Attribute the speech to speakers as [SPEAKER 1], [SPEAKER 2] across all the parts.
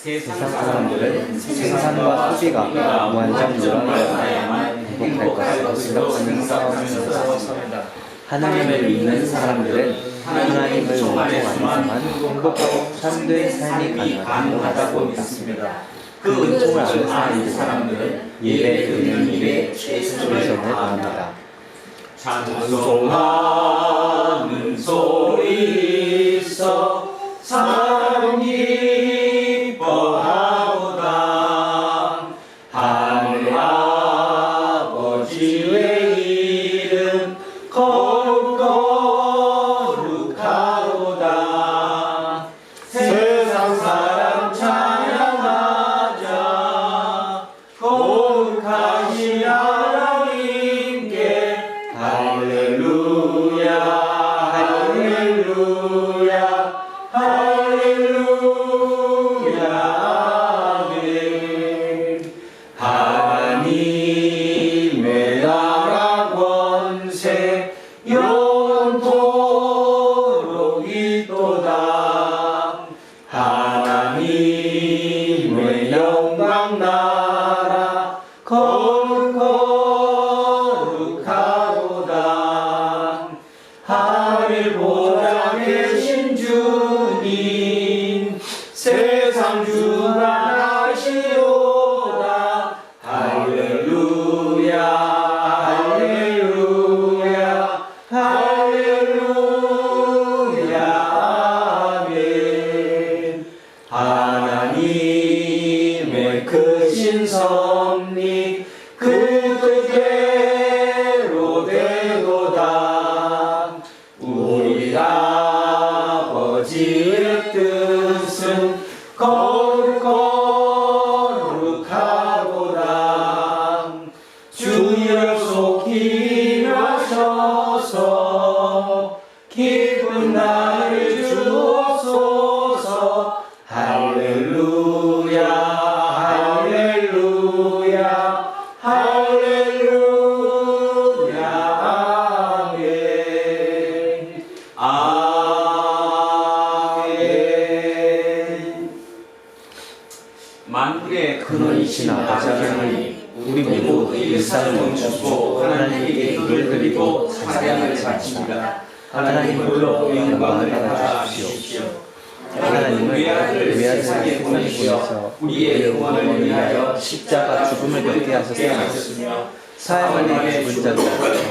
[SPEAKER 1] 세상 사람들은 생산과 소비가 무한정으로만 행복할 것으로 생각하면서 삽니다. 하나님을 믿는 사람들은 하나님을 원통하지만 행복하고 참된 삶이 가능하다고 믿습니다. 그 은총을 아는 사람들은 예배 드리는 일에 최선을 다합니다.
[SPEAKER 2] 찬송하는 소리 있어 사람 기뻐하도다. 하늘 아버지의 이름 거룩하도다. 세상 사람 찬양하자. 거룩하신 하나님께 할렐루야 할렐루야 할렐루야 아멘. 하나님의 나라 권세 영원토록 있도다. 하나님의 영광 나라 거룩하도다. 하늘 보좌 계신 주님 세상 주관하시도다. 할렐루야 할렐루야 할렐루야 아멘. 하나님의 크신 섭리 그 뜻대로 되도다. 우리 아버지의 뜻은 거룩하도다. 주여 속히 하셔서 기쁜 날을 주옵소서. 할렐루야 할렐루야 할렐루야 아멘. 아멘. 만물의
[SPEAKER 1] 근원이신 아버지 하나님, 우리 모두 일상을 멈추고 하나님께 예를 드리고 찬양을 바칩니다. 하나님으로 영광을 받아 주십시오. 하나님은 외아들 세상에 보내셔서 우리의 구원을 위하여 십자가 죽음을 겪게 하셨으며 사흘 죽은 자들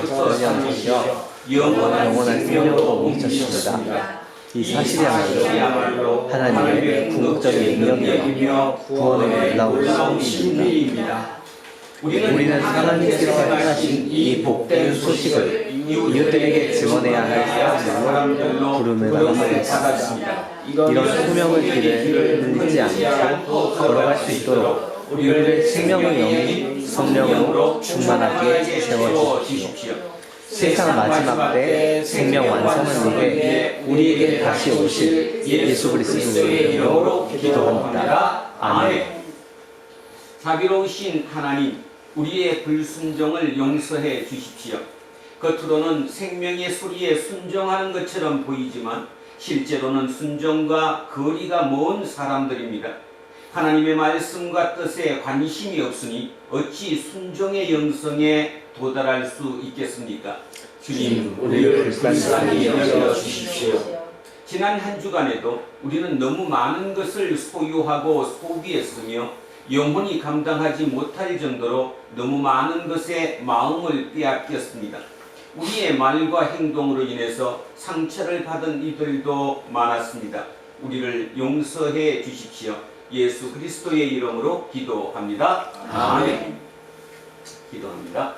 [SPEAKER 1] 부활하시며 영원한 생명으로 옮기셨습니다. 이 사실이야말로 하나님의 궁극적인 능력이며 구원의 놀라운 신비입니다. 우리는 하나님께서 행하신 이 복된 소식을 이웃들에게 증언해야 할 사람들로 부름을 받았습니다. 이런 소명의 길을 흘리지 않고 걸어갈 수 있도록 우리를 생명의 영이 성령으로 충만하게 세워주십시오. 세상 마지막 때 생명 완성을 위해 우리에게 다시 오실 예수 그리스도의 이름으로 기도합니다. 아멘.
[SPEAKER 2] 자비로우신 하나님, 우리의 불순종을 용서해 주십시오. 겉으로는 생명의 소리에 순종하는 것처럼 보이지만 실제로는 순종과 거리가 먼 사람들입니다. 하나님의 말씀과 뜻에 관심이 없으니 어찌 순종의 영성에 도달할 수 있겠습니까? 주님, 우리를 불쌍히 여겨 주십시오. 지난 한 주간에도 우리는 너무 많은 것을 소유하고 소비했으며 영혼이 감당하지 못할 정도로 너무 많은 것에 마음을 빼앗겼습니다. 우리의 말과 행동으로 인해서 상처를 받은 이들도 많았습니다. 우리를 용서해 주십시오. 예수 그리스도의 이름으로 기도합니다. 아멘. 기도합니다.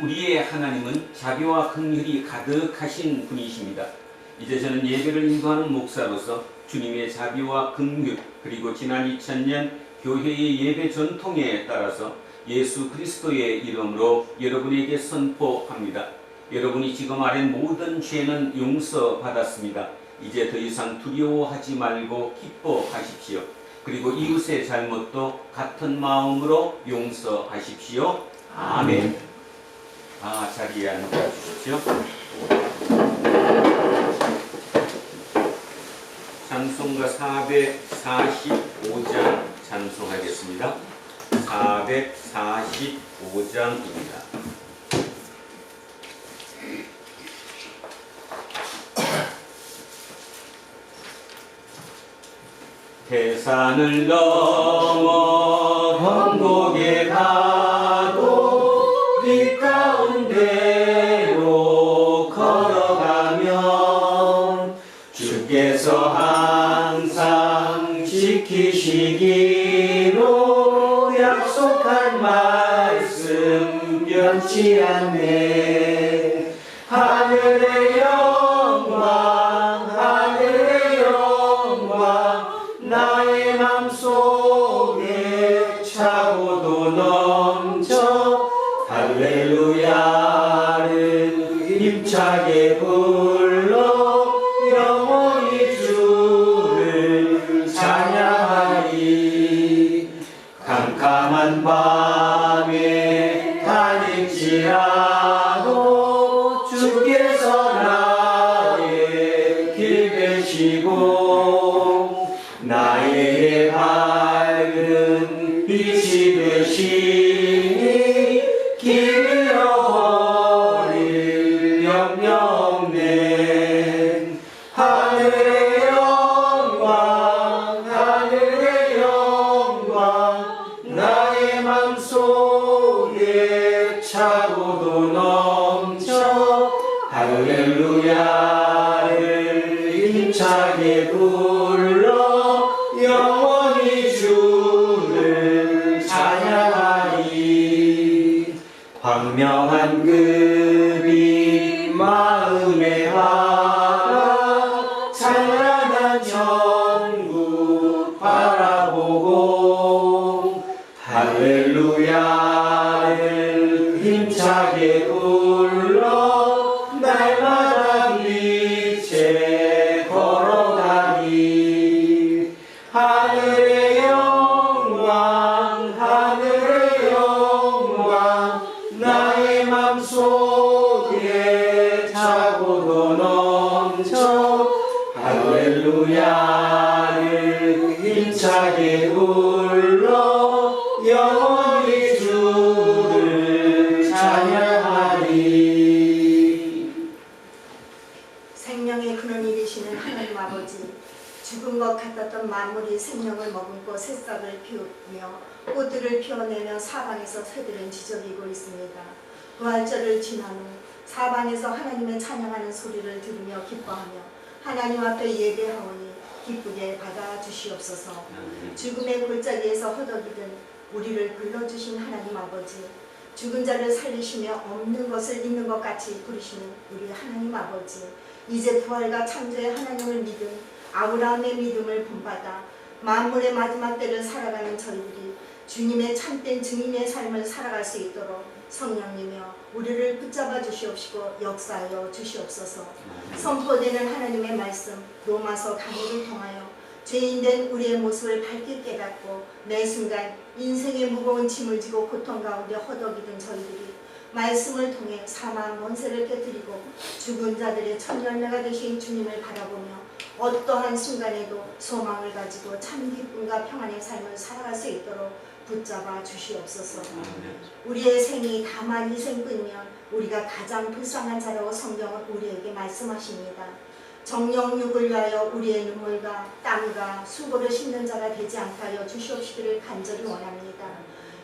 [SPEAKER 2] 우리의 하나님은 자비와 긍휼이 가득하신 분이십니다. 이제 저는 예배를 인도하는 목사로서 주님의 자비와 긍휼 그리고 지난 2000년 교회의 예배 전통에 따라서 예수 그리스도의 이름으로 여러분에게 선포합니다. 여러분이 지금 아는 모든 죄는 용서받았습니다. 이제 더 이상 두려워하지 말고 기뻐하십시오. 그리고 이웃의 잘못도 같은 마음으로 용서하십시오. 아멘. 자리에 앉아 주십시오. 찬송가 445장 찬송하겠습니다. 445장입니다. 태산을 넘어 번곡에 가도 빛 가운데로 걸어가면 주께서 항상 지키시기로 약속한 말씀 변치 않네. 하늘의 영광 하늘의 영광 나의 맘속에 차고도 넘쳐 할렐루야를 힘차게 불러 영원히 주를 찬양하리. 캄캄한 밤에 다닐지라도 주께서 나의 길 되시고 나의 밝은 빛이 되시니 길 잃어버릴 염려 없네. 하늘의 영광 하늘의 영광 나의 맘속에 차고도 넘쳐 할렐루야를 힘차게 불러 영원히 주를 찬양하리. 광명한 그빛 마음에 하나 찬란한 천국 바라보고 할렐루야를 힘차게 불러 날마다 빛에 걸어가리. 하늘의 영광 하늘의 영광 나의 맘속에 차고도 넘쳐 할렐루야를 힘차게 불러 영원히 주를 찬양하리.
[SPEAKER 3] 생명의 근원이 되시는 하나님 아버지, 죽은 것 같았던 만물이 생명을 머금고 새싹을 피우며 꽃들을 피워내며 사방에서 새들은 지저귀고 있습니다. 부활절을 지난 후 사방에서 하나님의 찬양하는 소리를 들으며 기뻐하며 하나님 앞에 예배하오니 기쁘게 받아주시옵소서. 죽음의 골짜기에서 허덕이던 우리를 불러주신 하나님 아버지, 죽은 자를 살리시며 없는 것을 있는 것 같이 부르시는 우리 하나님 아버지, 이제 부활과 창조의 하나님을 믿은 아브라함의 믿음을 본받아 만물의 마지막 때를 살아가는 저희들이 주님의 참된 증인의 삶을 살아갈 수 있도록 성령님이여 우리를 붙잡아 주시옵시고 역사하여 주시옵소서. 선포되는 하나님의 말씀 로마서 강의를 통하여 죄인된 우리의 모습을 밝게 깨닫고 매 순간 인생의 무거운 짐을 지고 고통 가운데 허덕이던 저희들이 말씀을 통해 사망 원세를 깨뜨리고 죽은 자들의 첫 열매가 되신 주님을 바라보며 어떠한 순간에도 소망을 가지고 참 기쁨과 평안의 삶을 살아갈 수 있도록 붙잡아 주시옵소서. 우리의 생이 다만 이생뿐이면 우리가 가장 불쌍한 자라고 성경은 우리에게 말씀하십니다. 정령육을 위하여 우리의 눈물과 땀과 수고를 싣는 자가 되지 않게 하여 주시옵시기를 간절히 원합니다.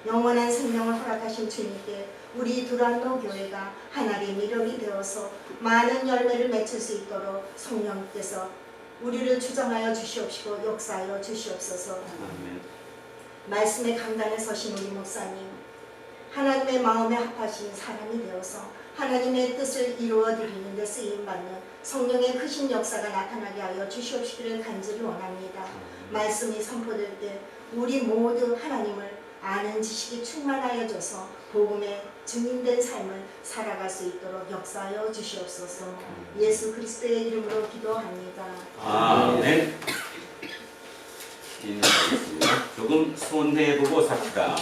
[SPEAKER 3] 영원한 생명을 허락하신 주님께 우리 두란노 교회가 하나의 미력이 되어서 많은 열매를 맺을 수 있도록 성령께서 우리를 주장하여 주시옵시고 역사하여 주시옵소서.
[SPEAKER 2] 아멘.
[SPEAKER 3] 말씀의 강단에 서신 우리 목사님, 하나님의 마음에 합하신 사람이 되어서 하나님의 뜻을 이루어드리는 데 쓰임받는 성령의 크신 역사가 나타나게 하여 주시옵시기를 간절히 원합니다. 말씀이 선포될 때 우리 모두 하나님을 아는 지식이 충만하여져서 복음의 증인된 삶을 살아갈 수 있도록 역사하여 주시옵소서. 예수 그리스도의 이름으로 기도합니다.
[SPEAKER 2] 아멘. 인사하겠습니다. 조금 손해보고 삽시다.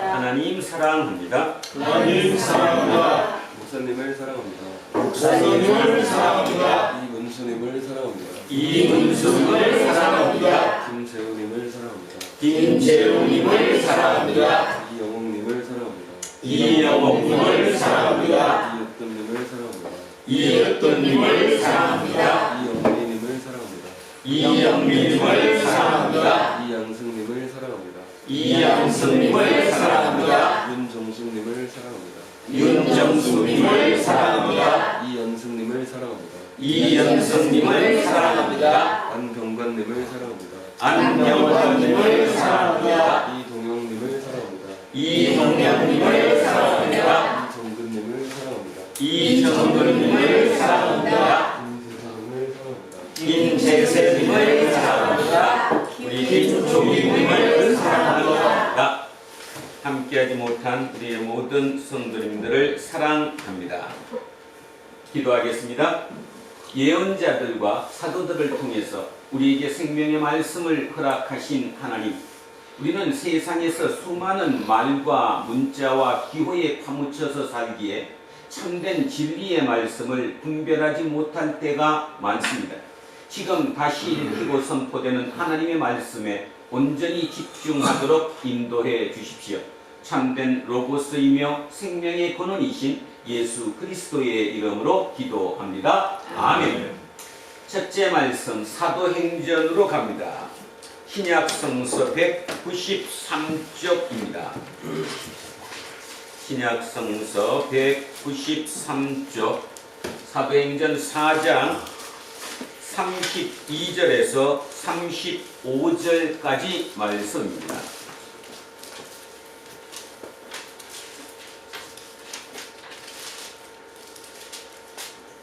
[SPEAKER 2] 하나님 사랑합니다.
[SPEAKER 4] 하나님 사랑합니다.
[SPEAKER 5] 목사님을 사랑합니다.
[SPEAKER 4] 목사님을 사랑합니다.
[SPEAKER 5] 이문수님을 사랑합니다.
[SPEAKER 4] 이문수님을 사랑합니다.
[SPEAKER 5] 김재우님을 사랑합니다.
[SPEAKER 4] 김재웅님을 사랑합니다.
[SPEAKER 5] 이영옥님을 사랑합니다.
[SPEAKER 4] 이영옥님을 사랑합니다.
[SPEAKER 5] 이으뜸님을 사랑합니다.
[SPEAKER 4] 이으뜸님을 사랑합니다.
[SPEAKER 5] 이영민님을 사랑합니다.
[SPEAKER 4] 이영민님을 사랑합니다.
[SPEAKER 5] 이양승님을 사랑합니다.
[SPEAKER 4] 이양승님을 사랑합니다.
[SPEAKER 5] 윤정숙님을 사랑합니다.
[SPEAKER 4] 윤정수님을 사랑합니다.
[SPEAKER 5] 이연승님을 사랑합니다.
[SPEAKER 4] 이연승님을 사랑합니다.
[SPEAKER 5] 안병관님을 사랑합니다.
[SPEAKER 4] 안병관님을 사랑합니다.
[SPEAKER 5] 이동영님을 사랑합니다.
[SPEAKER 4] 이동영님을 사랑합니다.
[SPEAKER 5] 이정근님을 사랑합니다.
[SPEAKER 4] 이정근님을 사랑합니다.
[SPEAKER 5] 김재세님을 사랑합니다.
[SPEAKER 4] 김재세님을 사랑합니다. 우리 김종희님을 사랑합니다.
[SPEAKER 2] 함께하지 못한 우리의 모든 성도님들을 사랑합니다. 기도하겠습니다. 예언자들과 사도들을 통해서 우리에게 생명의 말씀을 허락하신 하나님, 우리는 세상에서 수많은 말과 문자와 기호에 파묻혀서 살기에 참된 진리의 말씀을 분별하지 못할 때가 많습니다. 지금 다시 읽히고 선포되는 하나님의 말씀에 온전히 집중하도록 인도해 주십시오. 참된 로고스이며 생명의 근원이신 예수 그리스도의 이름으로 기도합니다. 아멘. 첫째 말씀 사도행전으로 갑니다. 신약성서 193쪽입니다. 신약성서 193쪽 사도행전 4장 32절에서 35절까지 말씀입니다.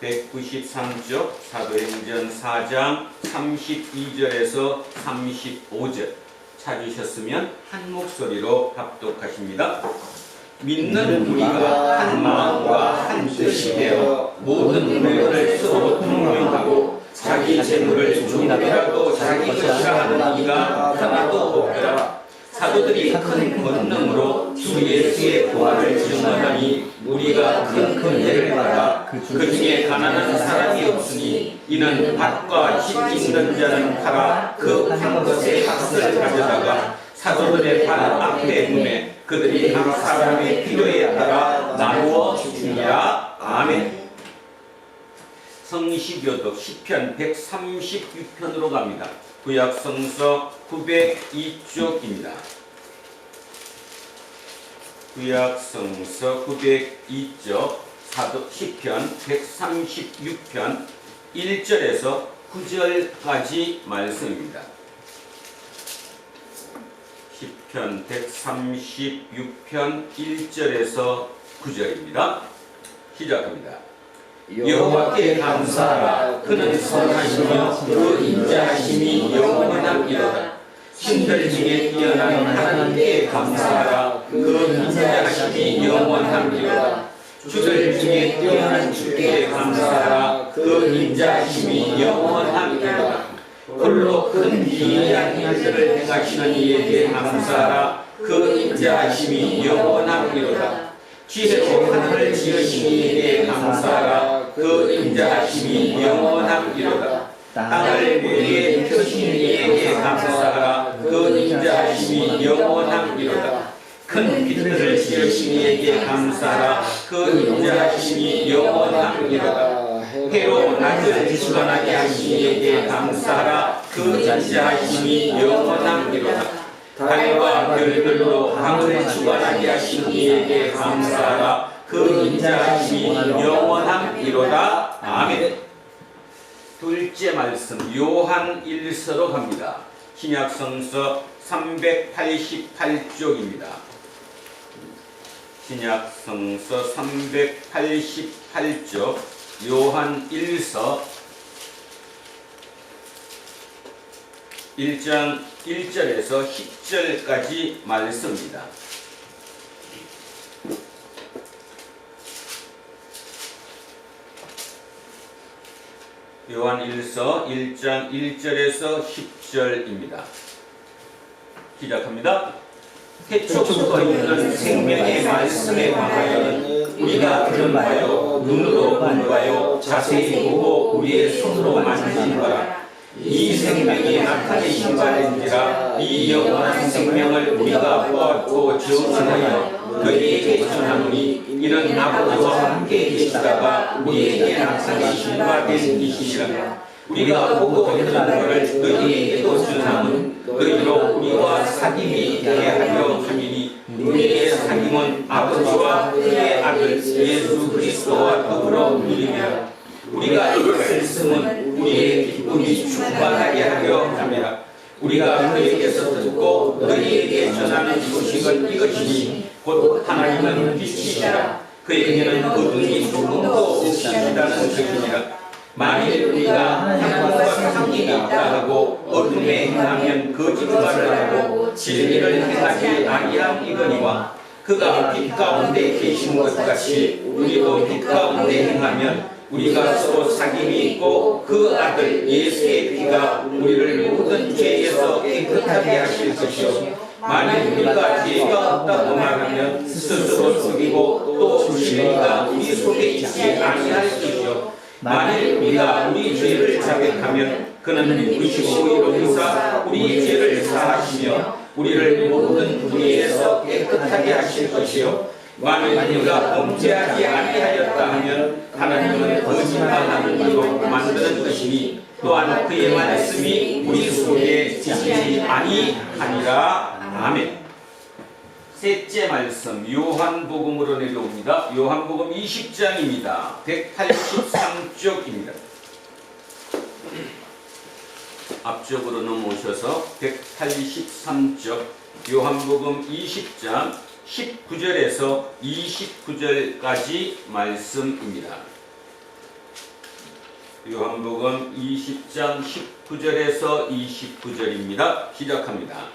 [SPEAKER 2] (193쪽) 사도행전 4장 32절에서 35절 찾으셨으면 한 목소리로 합독하십니다. 믿는 우리가 한 마음과 한 뜻이 되어 모든 물건을 서로 통용하고 자기 재물을 조금이라도 자기 것이라 하는 이가 하나도 없더라. 사도들이 큰 권능으로 주 예수의 부활을 증언하니 우리가 큰 은혜를 받아 그 중에 가난한 사람이 없으니 이는 밭과 집 있는 자는 팔아 그 한 것의 값을 가져다가 사도들의 발 앞에 두매 그들이 각 사람의 필요에 따라 나누어 주니라. 아멘. 성시교독 시편 136편으로 갑니다. 구약성서 902쪽입니다. 구약성서 902쪽 사도 시편 136편 1절에서 9절까지 말씀입니다. 시편 136편 1절에서 9절입니다. 시작합니다. 여호와께 감사하라. 그는 선하시며 그 인자하심이 영원하니로다. 신들 중에 뛰어난 하나님께 감사하라. 그 인자하심이 영원하니로다. 주들 중에 뛰어난 주께 감사하라. 그 인자하심이 영원하니로다. 홀로 큰 기이한 일들을 행하시는 이에게 감사하라. 그 인자하심이 영원하니로다. 지혜로 하늘을 지으신 이에게 감사하라. 그 인자하심이 영원하니로다. 땅을 위에 펴신 이에게 감사하라. 그 인자하심이 영원하니로다. 큰 빛들을 지으신 이에게 감사하라. 그 인자하심이 영원하니로다. 해로 낮을 주관하게 하신 이에게 감사하라. 그 인자하심이 영원하니로다. 달과 별들로 밤을 주관하게 하신 이에게 감사하라. 그 인자하심이 영원하니로다. 아멘. 둘째 말씀 요한 1서로 갑니다. 신약성서 388쪽입니다. 신약 성서 388쪽 요한 1서 1장 1절에서 10절까지 말씀입니다. 요한 1서 1장 1절에서 10절입니다. 시작합니다. 태초부터 있는 생명의 말씀에 관하여는 우리가 들은 바요 눈으로 본 바요 자세히 보고 우리의 손으로 만진 바라. 이 생명이 나타내신 바인지라. 이 영원한 생명을 우리가 보았고 증언하여 너희에게 전하노니 이는 아버지와 함께 계시다가 우리에게 나타내신 바 된 이시니라. 우리가 보고 들은 바를 너희에게도 전하는 너희로 우리와 사귐이 있게 하려 함이니 우리의 사귐은 아버지와 그의 아들 예수 그리스도와 더불어 누리며 우리가 이것을 쓰면 우리의 기쁨이 충만하게 하려 함이라. 우리가 그에게서 듣고 너희에게 전하는 소식은 이것이니 곧 하나님은 빛이시라. 그에게는 어둠이 조금도 없으시다는 것이니라. 만일 우리가 하나님과 상관이 있다 하고 어둠에 행하면 거짓말을 하고 진리를 행하지 아니함이거니와 그가 빛 가운데 계신 것 같이 우리도 빛 가운데 행하면 우리가 서로 사귐이 있고 그 아들 예수의 피가 우리를 모든 죄에서 깨끗하게 하실 것이요 만일 우리가 죄가 없다고 말하면 스스로 속이고 또 진리가 우리 속에 있지 아니할 것이요 만일 우리가 우리 죄를 자백하면 그는 의시고 이로써 우리 죄를 사하시며 우리를 모든 불의에서 깨끗하게 하실 것이요 만일 우리가 범죄하지 아니하였다 하면 하나님은 거짓말하는 이로 만드는 것이니 또한 그의 말씀이 우리 속에 지키지 아니하니라. 아멘. 셋째 말씀 요한복음으로 내려옵니다. 요한복음 20장입니다. 183쪽입니다. 앞쪽으로 넘어오셔서 183쪽 요한복음 20장 19절에서 29절까지 말씀입니다. 요한복음 20장 19절에서 29절입니다. 시작합니다.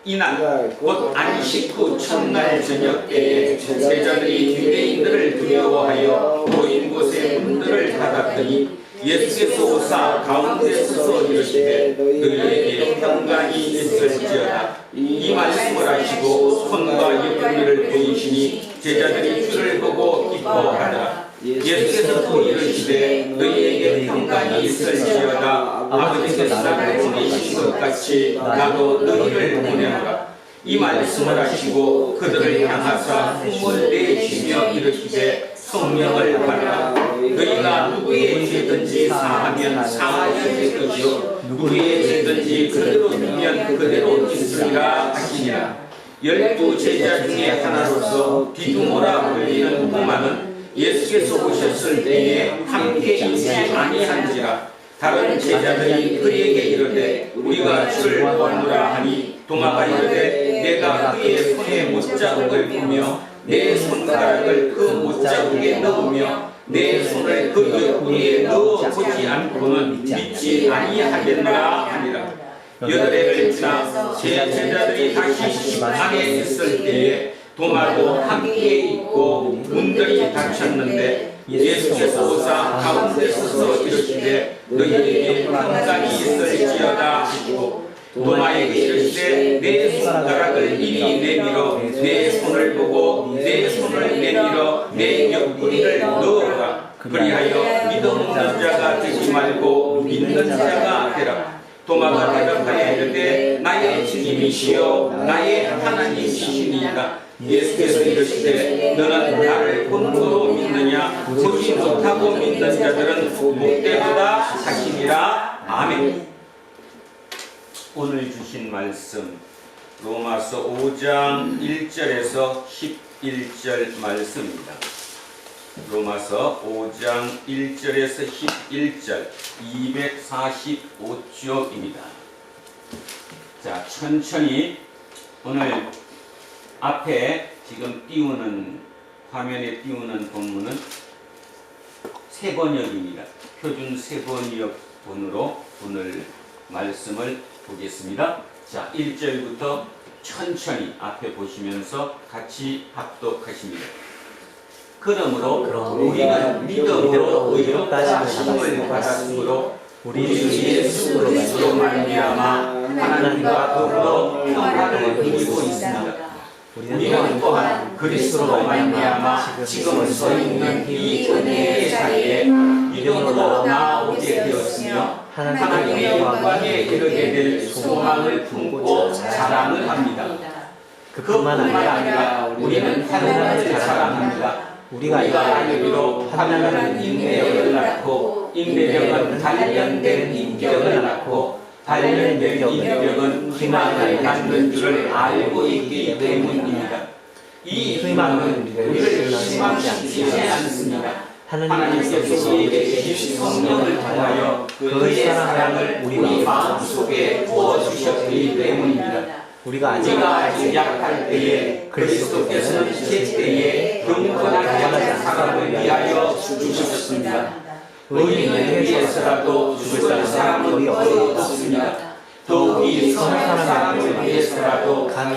[SPEAKER 2] 이날 곧 안식 후 첫날 저녁 때에 제자들이 유대인들을 두려워하여 모인 곳에 문들을 닫았더니 예수께서 오사 가운데 서서 이르시되 너희에게 평강이 있을지어다. 이 말씀을 하시고 손과 옆구리를 보이시니 제자들이 주를 보고 기뻐하더라. 예수께서 또 이르시되 너희에게 평강이 있을지어다. 아버지께서 나를 보내신 것 같이 나도 너희를 보내노라. 이 말씀을 하시고 그들을 향하사 숨을 내쉬며 이르시되 성령을 받으라. 너희가 누구의 죄든지 사하면 사하여질 것이요 누구의 죄든지 그대로 두면 그대로 있으리라 하시니라. 12 제자 중에 하나로서 디두모라 불리는 도마는 예수께서 오셨을 때에 함께 있지 아니한지라. 다른 제자들이 그에게 이르되 우리가 주를 보노라 하니 도마가 이르되 내가 그의 손에 못자국을 보며 내 손가락을 그 못자국에 넣으며 내 손을 그 옆구리에 넣어보지 않고는 믿지 아니하겠노라 하니라. 8해를 지나 제 제자들이 다시 집 안에 있을 때에 도마도 함께 있고 문들이 닫혔는데 예수께서 오사 가운데 서서 이르시되 너희에게 평강이 있을지어다 하시고 도마에게 이르시되 내 손가락을 이리 내밀어 내 손을 보고 내 손을 내밀어 내 옆구리를 넣어라. 그리하여 믿어먹는 자가 되지 말고 믿는 자가 되라. 도마가 대답하여 이르되 나의 주님이시여 나의 하나님이시니이다. 예수께서 이르시되 너는 나를 본고로 믿느냐 보지 못하고 믿는 자들은 복되도다 하시니라. 아멘. 오늘 주신 말씀 로마서 5장 1절에서 11절 말씀입니다. 로마서 5장 1절에서 11절 245쪽입니다. 자, 천천히 오늘 앞에 지금 띄우는 화면에 띄우는 본문은 세번역입니다. 표준 세번역본으로 오늘 말씀을 보겠습니다. 자, 1절부터 천천히 앞에 보시면서 같이 합독하십니다. 그러므로 우리는 믿음으로 의롭다심을 받았으므로 우리 주 예수 그리스도로 말미암아 하나님과 더불어 평화를 누리고 있습니다. 우리는 또한 그리스도로 말미암아 지금 서 있는 이 은혜의 자리에 믿음으로 나오게 되었으며 하나님의 영광에 이르게 될 소망을 품고 자랑을 합니다. 그뿐만 아니라 우리는 하나님을 자랑합니다. 우리가 알기로 하나님은 인내력을 낳고 인내력은 단련된 인격을 낳고 단련된 인격은 희망을 갖는 줄을 알고 있기 때문입니다. 이 희망은 우리를 실망시키지 않습니다. 하나님께서 우리에게 주신 성령을 통하여 그의 사랑을 우리 마음속에 부어주셨기 때문입니다. 우리가 아직 약할 때에 그리스도께서는 제 때에 경건하게 사람을 위하여 죽으셨습니다. 의인을 위해서라도 죽을 사람은 거의 없습니다. 더욱이 선한 사람을 위해서라도 감히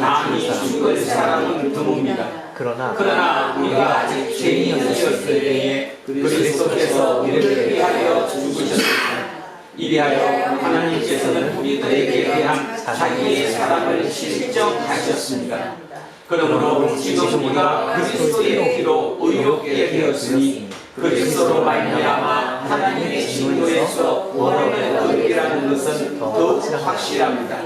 [SPEAKER 2] 죽을 사람은 드뭅니다. 그러나 우리가 아직 죄인이었을 때에 그리스도께서 우리를 위하여 죽으셨습니다. 이리하여 하나님께서는 우리들에게 대한 자기의 사랑을 실정하셨습니다. 그러므로 지금 우리가 그리스도의 피로 의롭게 되었으니 그리스도로 말미암아 하나님의 진노에서 원한을 얻으리라는 것은 더욱 확실합니다.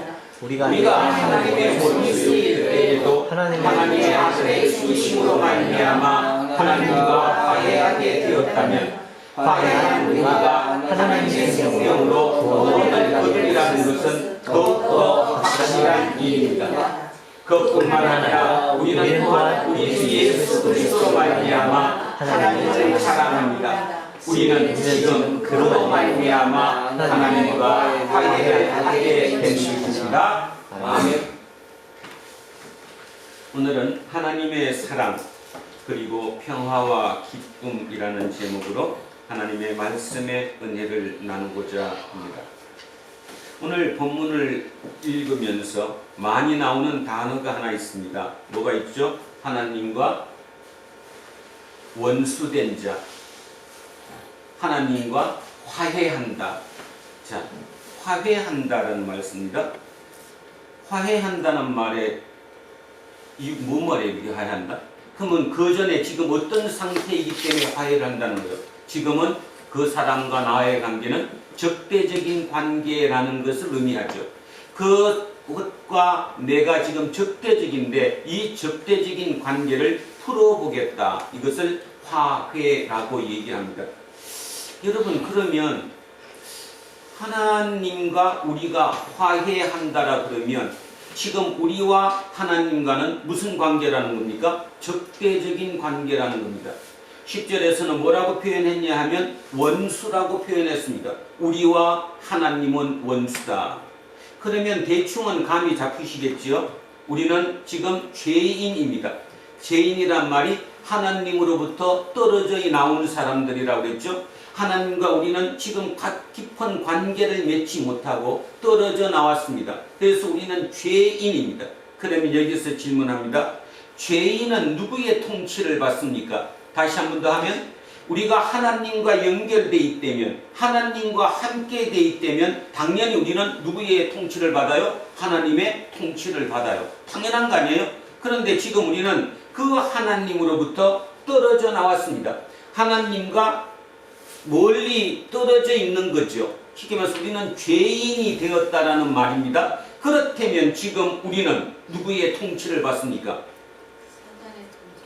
[SPEAKER 2] 우리가 하나님의 원수일 때에도 하나님의 아들의 죽으심으로 말미암아 하나님과 화해하게 되었다면 화해한 우리가 하나님의 생명으로 구원을 얻으리라는 것은 더욱더 확실한 일입니다. 그뿐만 아니라 우리는 또한 우리 주 예수 그리스도로 말미암아 하나님을 자랑합니다. 우리는 지금 그로 말미암아 하나님과 화해를 하게 된 것입니다. 아멘. 오늘은 하나님의 사랑 그리고 평화와 기쁨이라는 제목으로 하나님의 말씀의 은혜를 나누고자 합니다. 오늘 본문을 읽으면서 많이 나오는 단어가 하나 있습니다. 뭐가 있죠? 하나님과 원수된 자, 하나님과 화해한다. 자, 화해한다라는 말씀입니다. 화해한다는 말에 뭐 말이에요? 화해한다? 그러면 그 전에 지금 어떤 상태이기 때문에 화해를 한다는 거예요. 지금은 그 사람과 나의 관계는 적대적인 관계라는 것을 의미하죠. 그것과 내가 지금 적대적인데 이 적대적인 관계를 풀어보겠다. 이것을 화해라고 얘기합니다. 여러분, 그러면 하나님과 우리가 화해한다라 그러면 지금 우리와 하나님과는 무슨 관계라는 겁니까? 적대적인 관계라는 겁니다. 10절에서는 뭐라고 표현했냐 하면 원수라고 표현했습니다. 우리와 하나님은 원수다. 그러면 대충은 감이 잡히시겠죠? 우리는 지금 죄인입니다. 죄인이란 말이 하나님으로부터 떨어져 나온 사람들이라고 그랬죠? 하나님과 우리는 지금 깊은 관계를 맺지 못하고 떨어져 나왔습니다. 그래서 우리는 죄인입니다. 그러면 여기서 질문합니다. 죄인은 누구의 통치를 받습니까? 다시 한 번 더 하면 우리가 하나님과 연결되어 있다면 하나님과 함께 되어 있다면 당연히 우리는 누구의 통치를 받아요? 하나님의 통치를 받아요. 당연한 거 아니에요? 그런데 지금 우리는 그 하나님으로부터 떨어져 나왔습니다. 하나님과 멀리 떨어져 있는 거죠. 쉽게 말해서 우리는 죄인이 되었다라는 말입니다. 그렇다면 지금 우리는 누구의 통치를 받습니까?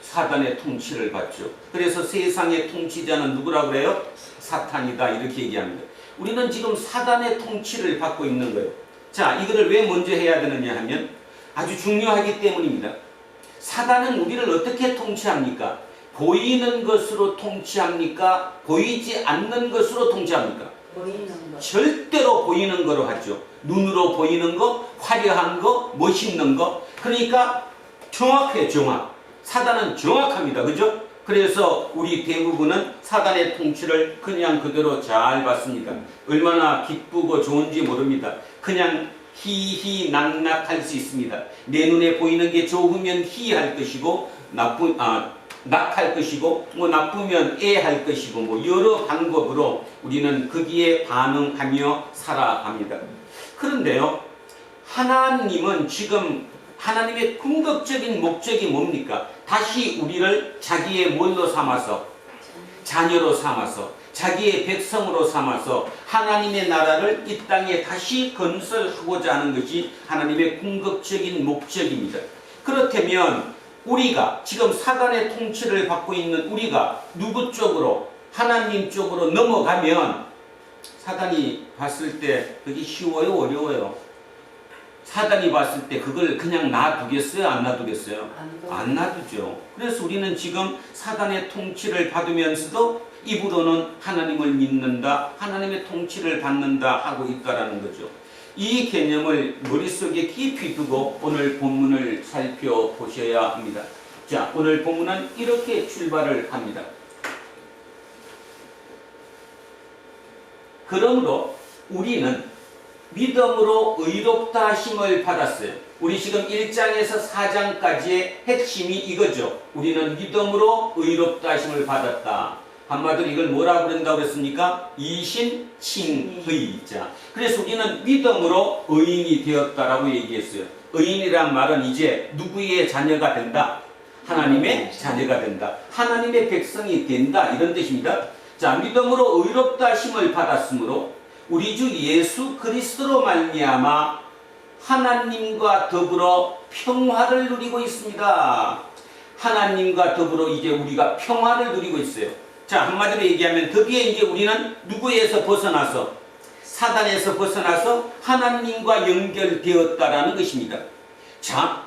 [SPEAKER 2] 사단의 통치를 받죠. 그래서 세상의 통치자는 누구라고 그래요? 사탄이다 이렇게 얘기합니다. 우리는 지금 사단의 통치를 받고 있는 거예요. 자, 이거를 왜 먼저 해야 되느냐 하면 아주 중요하기 때문입니다. 사단은 우리를 어떻게 통치합니까? 보이는 것으로 통치합니까? 보이지 않는 것으로 통치합니까?
[SPEAKER 3] 보이는 것.
[SPEAKER 2] 절대로 보이는 거로 하죠. 눈으로 보이는 거, 화려한 거, 멋있는 거. 그러니까 정확해, 정확. 사단은 정확합니다. 그죠? 그래서 우리 대부분은 사단의 통치를 그냥 그대로 잘 받습니다. 얼마나 기쁘고 좋은지 모릅니다. 그냥 희희낙낙할 수 있습니다. 내 눈에 보이는 게 좋으면 희할 것이고 낙할 것이고 뭐 나쁘면 애할 것이고 뭐 여러 방법으로 우리는 거기에 반응하며 살아갑니다. 그런데요, 하나님은 지금 하나님의 궁극적인 목적이 뭡니까? 다시 우리를 자기의 뭘로 삼아서, 자녀로 삼아서, 자기의 백성으로 삼아서 하나님의 나라를 이 땅에 다시 건설하고자 하는 것이 하나님의 궁극적인 목적입니다. 그렇다면 우리가 지금 사단의 통치를 받고 있는 우리가 누구 쪽으로, 하나님 쪽으로 넘어가면 사단이 봤을 때 그게 쉬워요, 어려워요? 사단이 봤을 때 그걸 그냥 놔두겠어요, 안 놔두겠어요? 안 놔두죠. 그래서 우리는 지금 사단의 통치를 받으면서도 입으로는 하나님을 믿는다, 하나님의 통치를 받는다 하고 있다라는 거죠. 이 개념을 머릿속에 깊이 두고 오늘 본문을 살펴보셔야 합니다. 자, 오늘 본문은 이렇게 출발을 합니다. 그러므로 우리는 믿음으로 의롭다 하심을 받았어요. 우리 지금 1장에서 4장까지의 핵심이 이거죠. 우리는 믿음으로 의롭다 하심을 받았다. 한마디로 이걸 뭐라고 그런다고 그랬습니까? 이신칭의자. 그래서 우리는 믿음으로 의인이 되었다라고 얘기했어요. 의인이란 말은 이제 누구의 자녀가 된다? 하나님의 자녀가 된다. 하나님의 백성이 된다. 이런 뜻입니다. 자, 믿음으로 의롭다 하심을 받았으므로 우리 주 예수 그리스도로 말미암아 하나님과 더불어 평화를 누리고 있습니다. 하나님과 더불어 이제 우리가 평화를 누리고 있어요. 자, 한마디로 얘기하면 드디어 이제 우리는 누구에서 벗어나서, 사단에서 벗어나서 하나님과 연결되었다라는 것입니다. 자,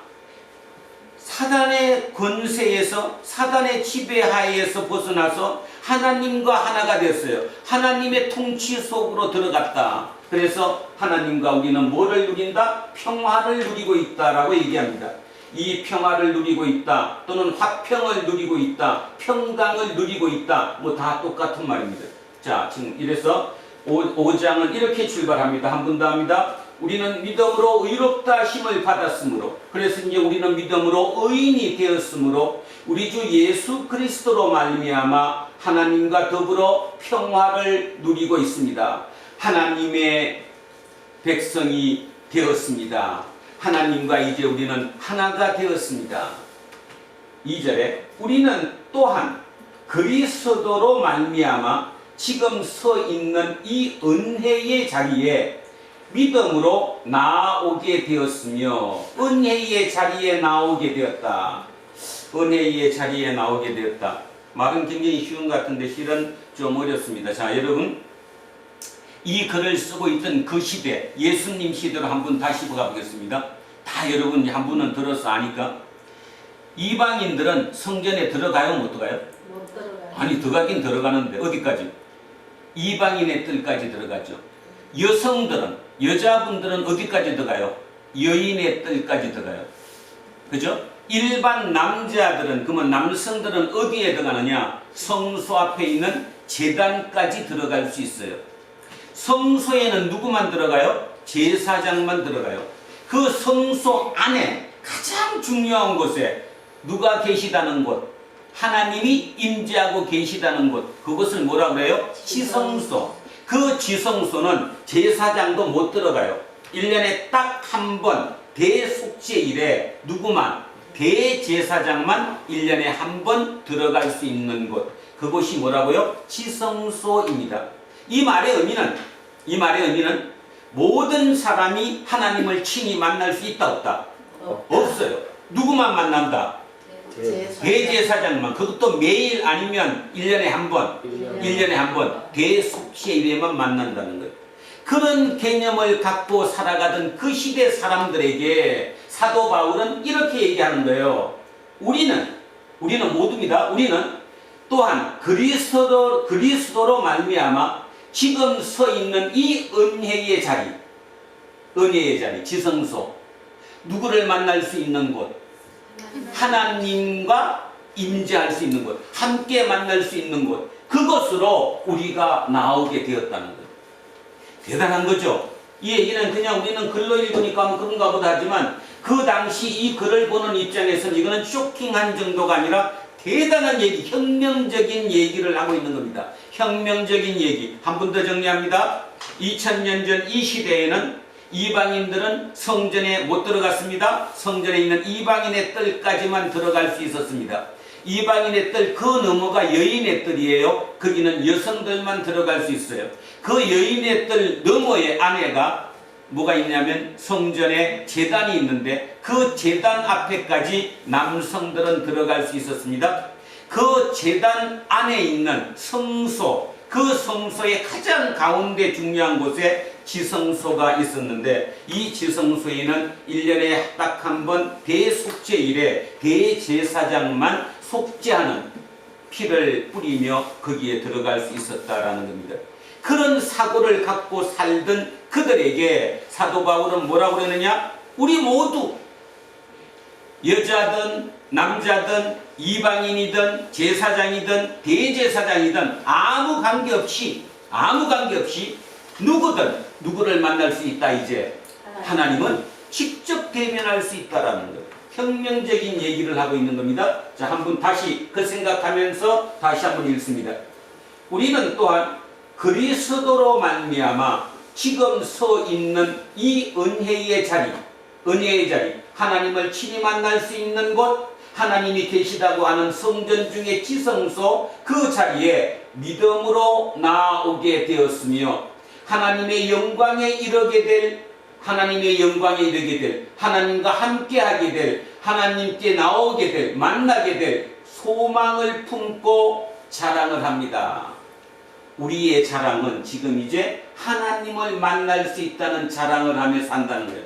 [SPEAKER 2] 사단의 권세에서, 사단의 지배하에서 벗어나서 하나님과 하나가 됐어요. 하나님의 통치 속으로 들어갔다. 그래서 하나님과 우리는 뭐를 누린다? 평화를 누리고 있다라고 얘기합니다. 이 평화를 누리고 있다, 또는 화평을 누리고 있다, 평강을 누리고 있다, 뭐 다 똑같은 말입니다. 자, 지금 이래서 5장은 이렇게 출발합니다. 한 번 더 합니다. 우리는 믿음으로 의롭다 하심을 받았으므로, 그래서 이제 우리는 믿음으로 의인이 되었으므로 우리 주 예수 그리스도로 말미암아 하나님과 더불어 평화를 누리고 있습니다. 하나님의 백성이 되었습니다. 하나님과 이제 우리는 하나가 되었습니다. 2절에 우리는 또한 그리스도로 말미암아 지금 서 있는 이 은혜의 자리에 믿음으로 나아오게 되었으며, 은혜의 자리에 나오게 되었다. 은혜의 자리에 나오게 되었다. 말은 굉장히 쉬운 것 같은데 실은 좀 어렵습니다. 자, 여러분, 이 글을 쓰고 있던 그 시대, 예수님 시대로 한번 다시 가보겠습니다. 다 여러분 한 분은 들어서 아니까. 이방인들은 성전에 들어가요, 못 들어가요?
[SPEAKER 6] 못 들어가요.
[SPEAKER 2] 아니, 들어가긴 들어가는데 어디까지? 이방인의 뜰까지 들어가죠. 여성들은, 여자분들은 어디까지 들어가요? 여인의 뜰까지 들어가요. 그죠? 일반 남자들은, 그러면 남성들은 어디에 들어가느냐? 성소 앞에 있는 제단까지 들어갈 수 있어요. 성소에는 누구만 들어가요? 제사장만 들어가요. 그 성소 안에 가장 중요한 곳에 누가 계시다는 곳, 하나님이 임재하고 계시다는 곳, 그것을 뭐라고 그래요? 지성소. 그 지성소는 제사장도 못 들어가요. 1년에 딱 한 번 대속죄일에 누구만? 대제사장만 1년에 한 번 들어갈 수 있는 곳, 그곳이 뭐라고요? 지성소입니다. 이 말의 의미는 모든 사람이 하나님을 친히 만날 수 있다, 없다? 없어요. 누구만 만난다? 대제사장만. 그것도 매일 아니면 1년에 한 번, 1년에 한 번 대속죄일에만 만난다는 거예요. 그런 개념을 갖고 살아가던 그 시대 사람들에게 사도 바울은 이렇게 얘기하는 거예요. 우리는 모두입니다. 우리는 또한 그리스도로 말미암아 지금 서 있는 이 은혜의 자리, 지성소, 누구를 만날 수 있는 곳? 하나님과 임재할 수 있는 곳, 함께 만날 수 있는 곳, 그것으로 우리가 나오게 되었다는 것. 대단한 거죠. 이 얘기는 그냥 우리는 글로 읽으니까 그런가 보다 하지만 그 당시 이 글을 보는 입장에서는 이거는 쇼킹한 정도가 아니라 대단한 얘기, 혁명적인 얘기를 하고 있는 겁니다. 혁명적인 얘기. 한 번 더 정리합니다. 2000년 전 이 시대에는 이방인들은 성전에 못 들어갔습니다. 성전에 있는 이방인의 뜰까지만 들어갈 수 있었습니다. 이방인의 뜰 그 너머가 여인의 뜰이에요. 거기는 여성들만 들어갈 수 있어요. 그 여인의 뜰 너머의 안에가 뭐가 있냐면 성전에 제단이 있는데 그 제단 앞에까지 남성들은 들어갈 수 있었습니다. 그 제단 안에 있는 성소, 그 성소의 가장 가운데 중요한 곳에 지성소가 있었는데 이 지성소에는 1년에 딱 한 번 대속죄일에 대제사장만 속죄하는 피를 뿌리며 거기에 들어갈 수 있었다라는 겁니다. 그런 사고를 갖고 살던 그들에게 사도 바울은 뭐라고 그러느냐? 우리 모두 여자든 남자든 이방인이든 제사장이든 대제사장이든 아무 관계없이 누구든 누구를 만날 수 있다. 이제 하나님은 직접 대면할 수 있다라는 것. 혁명적인 얘기를 하고 있는 겁니다. 자, 한번 다시 그 생각하면서 다시 한번 읽습니다. 우리는 또한 그리스도로 말미암아 지금 서 있는 이 은혜의 자리, 하나님을 친히 만날 수 있는 곳, 하나님이 계시다고 하는 성전 중의 지성소, 그 자리에 믿음으로 나오게 되었으며 하나님의 영광에 이르게 될, 하나님과 함께하게 될, 하나님께 나오게 될, 만나게 될 소망을 품고 자랑을 합니다. 우리의 자랑은 지금 이제 하나님을 만날 수 있다는 자랑을 하며 산다는 거예요.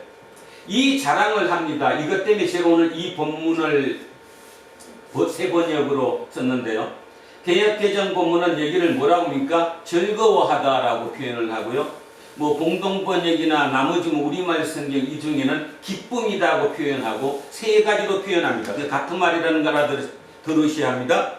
[SPEAKER 2] 이 자랑을 합니다. 이것 때문에 제가 오늘 이 본문을 새 번역으로 썼는데요. 개역개정 본문은 여기를 뭐라고 합니까? 즐거워하다라고 표현을 하고요. 뭐 공동번역이나 나머지 우리말 성경 이 중에는 기쁨이다고 표현하고 세 가지로 표현합니다. 같은 말이라는 걸 들으셔야 합니다.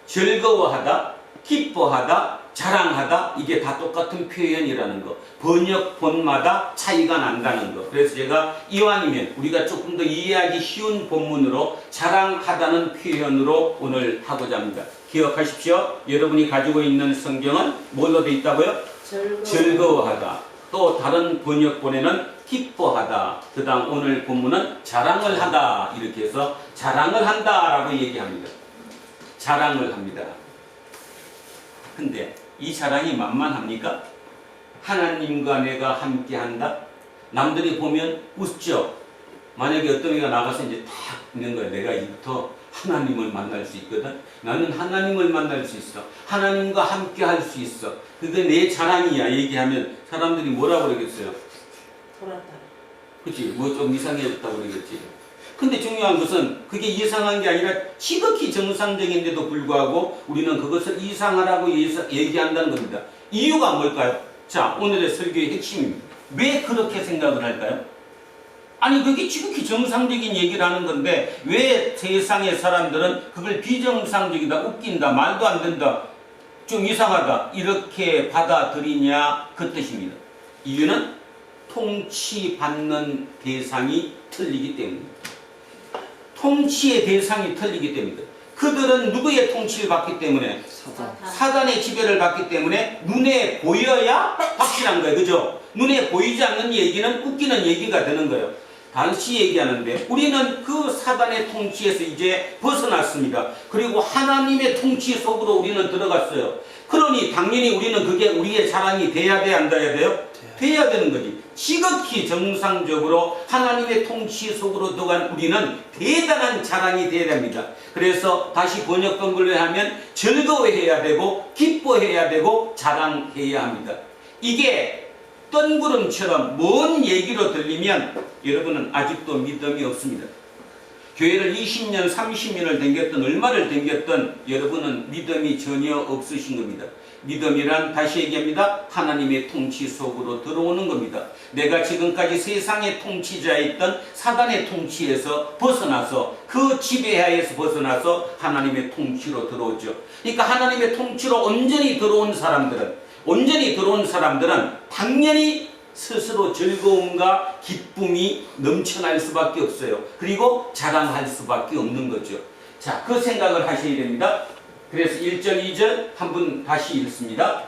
[SPEAKER 2] 즐거워하다, 기뻐하다, 자랑하다, 이게 다 똑같은 표현이라는 거. 번역본마다 차이가 난다는 거. 그래서 제가 이왕이면 우리가 조금 더 이해하기 쉬운 본문으로 자랑하다는 표현으로 오늘 하고자 합니다. 기억하십시오. 여러분이 가지고 있는 성경은 뭘로 되어 있다고요? 즐거워하다. 또 다른 번역본에는 기뻐하다. 그 다음 오늘 본문은 자랑을 하다. 이렇게 해서 자랑을 한다라고 얘기합니다. 자랑을 합니다. 근데 이 자랑이 만만합니까? 하나님과 내가 함께한다? 남들이 보면 웃죠? 만약에 어떤 애가 나가서 이제 딱 있는 거야. 내가 이제부터 하나님을 만날 수 있거든. 나는 하나님을 만날 수 있어. 하나님과 함께 할 수 있어. 그게 내 자랑이야. 얘기하면 사람들이 뭐라고 그러겠어요?
[SPEAKER 6] 돌았다.
[SPEAKER 2] 그치? 뭐 좀 이상해졌다고 그러겠지. 근데 중요한 것은 그게 이상한 게 아니라 지극히 정상적인데도 불구하고 우리는 그것을 이상하라고 얘기한다는 겁니다. 이유가 뭘까요? 자, 오늘의 설교의 핵심입니다. 왜 그렇게 생각을 할까요? 아니 그게 지극히 정상적인 얘기를 하는 건데 왜 세상의 사람들은 그걸 비정상적이다, 웃긴다, 말도 안 된다, 좀 이상하다 이렇게 받아들이냐 그 뜻입니다. 이유는 통치받는 대상이 틀리기 때문입니다. 통치의 대상이 틀리기 때문입니다. 그들은 누구의 통치를 받기 때문에? 사단의 지배를 받기 때문에 눈에 보여야 확실한 거예요. 그죠? 눈에 보이지 않는 얘기는 웃기는 얘기가 되는 거예요. 다시 얘기하는데 우리는 그 사단의 통치에서 이제 벗어났습니다. 그리고 하나님의 통치 속으로 우리는 들어갔어요. 그러니 당연히 우리는 그게 우리의 자랑이 돼야 돼, 안 돼야 돼요? 돼야 되는 거지. 지극히 정상적으로 하나님의 통치 속으로 들어간 우리는 대단한 자랑이 돼야 됩니다. 그래서 다시 번역된 걸로 하면 즐거워해야 되고 기뻐해야 되고 자랑해야 합니다. 이게 뜬구름처럼 먼 얘기로 들리면 여러분은 아직도 믿음이 없습니다. 교회를 20년, 30년을 댕겼던, 얼마를 댕겼던 여러분은 믿음이 전혀 없으신 겁니다. 믿음이란, 다시 얘기합니다, 하나님의 통치 속으로 들어오는 겁니다. 내가 지금까지 세상의 통치자에 있던 사단의 통치에서 벗어나서, 그 지배하에서 벗어나서 하나님의 통치로 들어오죠. 그러니까 하나님의 통치로 온전히 들어온 사람들은 당연히 스스로 즐거움과 기쁨이 넘쳐날 수밖에 없어요. 그리고 자랑할 수밖에 없는 거죠. 자, 그 생각을 하셔야 됩니다. 그래서 1절, 2절 한번 다시 읽습니다.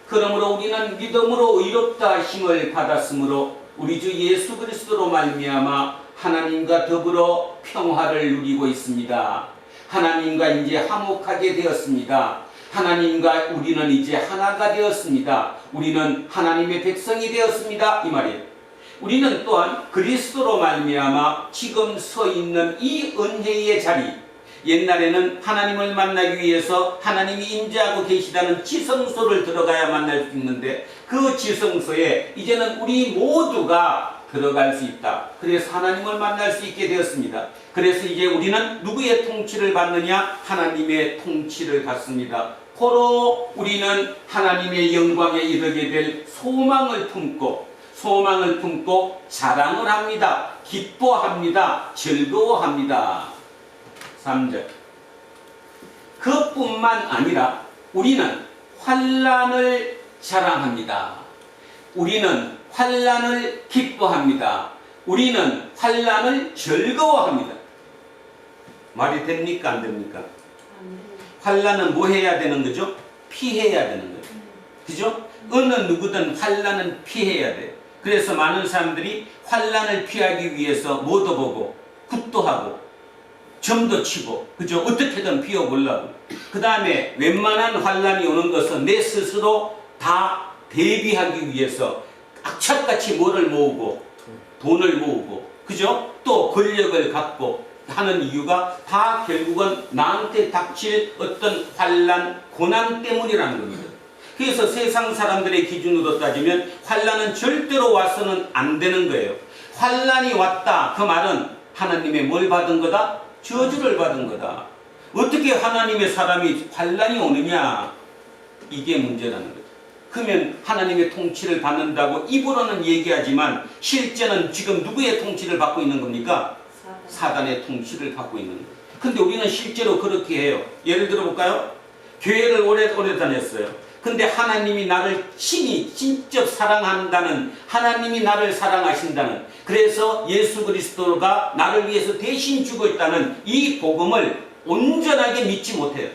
[SPEAKER 2] 그러므로 우리는 믿음으로 의롭다 하심을 받았으므로 우리 주 예수 그리스도로 말미암아 하나님과 더불어 평화를 누리고 있습니다. 하나님과 이제 화목하게 되었습니다. 하나님과 우리는 이제 하나가 되었습니다. 우리는 하나님의 백성이 되었습니다. 이 말이에요. 우리는 또한 그리스도로 말미암아 지금 서 있는 이 은혜의 자리, 옛날에는 하나님을 만나기 위해서 하나님이 임재하고 계시다는 지성소를 들어가야 만날 수 있는데, 그 지성소에 이제는 우리 모두가 들어갈 수 있다. 그래서 하나님을 만날 수 있게 되었습니다. 그래서 이제 우리는 누구의 통치를 받느냐? 하나님의 통치를 받습니다. 고로 우리는 하나님의 영광에 이르게 될 소망을 품고 자랑을 합니다. 기뻐합니다. 즐거워합니다. 3절. 그뿐만 아니라 우리는 환난을 자랑합니다. 우리는 환난을 기뻐합니다. 우리는 환난을 즐거워합니다. 말이 됩니까? 안 됩니까? 환난은 뭐 해야 되는 거죠? 피해야 되는 거죠. 그죠? 어느 누구든 환난은 피해야 돼요. 그래서 많은 사람들이 환난을 피하기 위해서 뭐도 보고 굿도 하고 점도 치고, 그죠? 어떻게든 피워보려고. 그 다음에 웬만한 환난이 오는 것은 내 스스로 다 대비하기 위해서 악착같이 뭐를 모으고 돈을 모으고, 그죠? 또 권력을 갖고 하는 이유가 다 결국은 나한테 닥칠 어떤 환난, 고난 때문이라는 겁니다. 그래서 세상 사람들의 기준으로 따지면 환난은 절대로 와서는 안 되는 거예요. 환난이 왔다, 그 말은 하나님의 뭘 받은 거다? 저주를 받은 거다. 어떻게 하나님의 사람이 환난이 오느냐? 이게 문제라는 거죠. 그러면 하나님의 통치를 받는다고 입으로는 얘기하지만 실제는 지금 누구의 통치를 받고 있는 겁니까? 사단의 통치를 받고 있는 거예요. 근데 우리는 실제로 그렇게 해요. 예를 들어 볼까요? 교회를 오래 다녔어요. 근데 하나님이 나를 친히 직접 사랑한다는, 하나님이 나를 사랑하신다는, 그래서 예수 그리스도가 나를 위해서 대신 죽었다는 이 복음을 온전하게 믿지 못해요.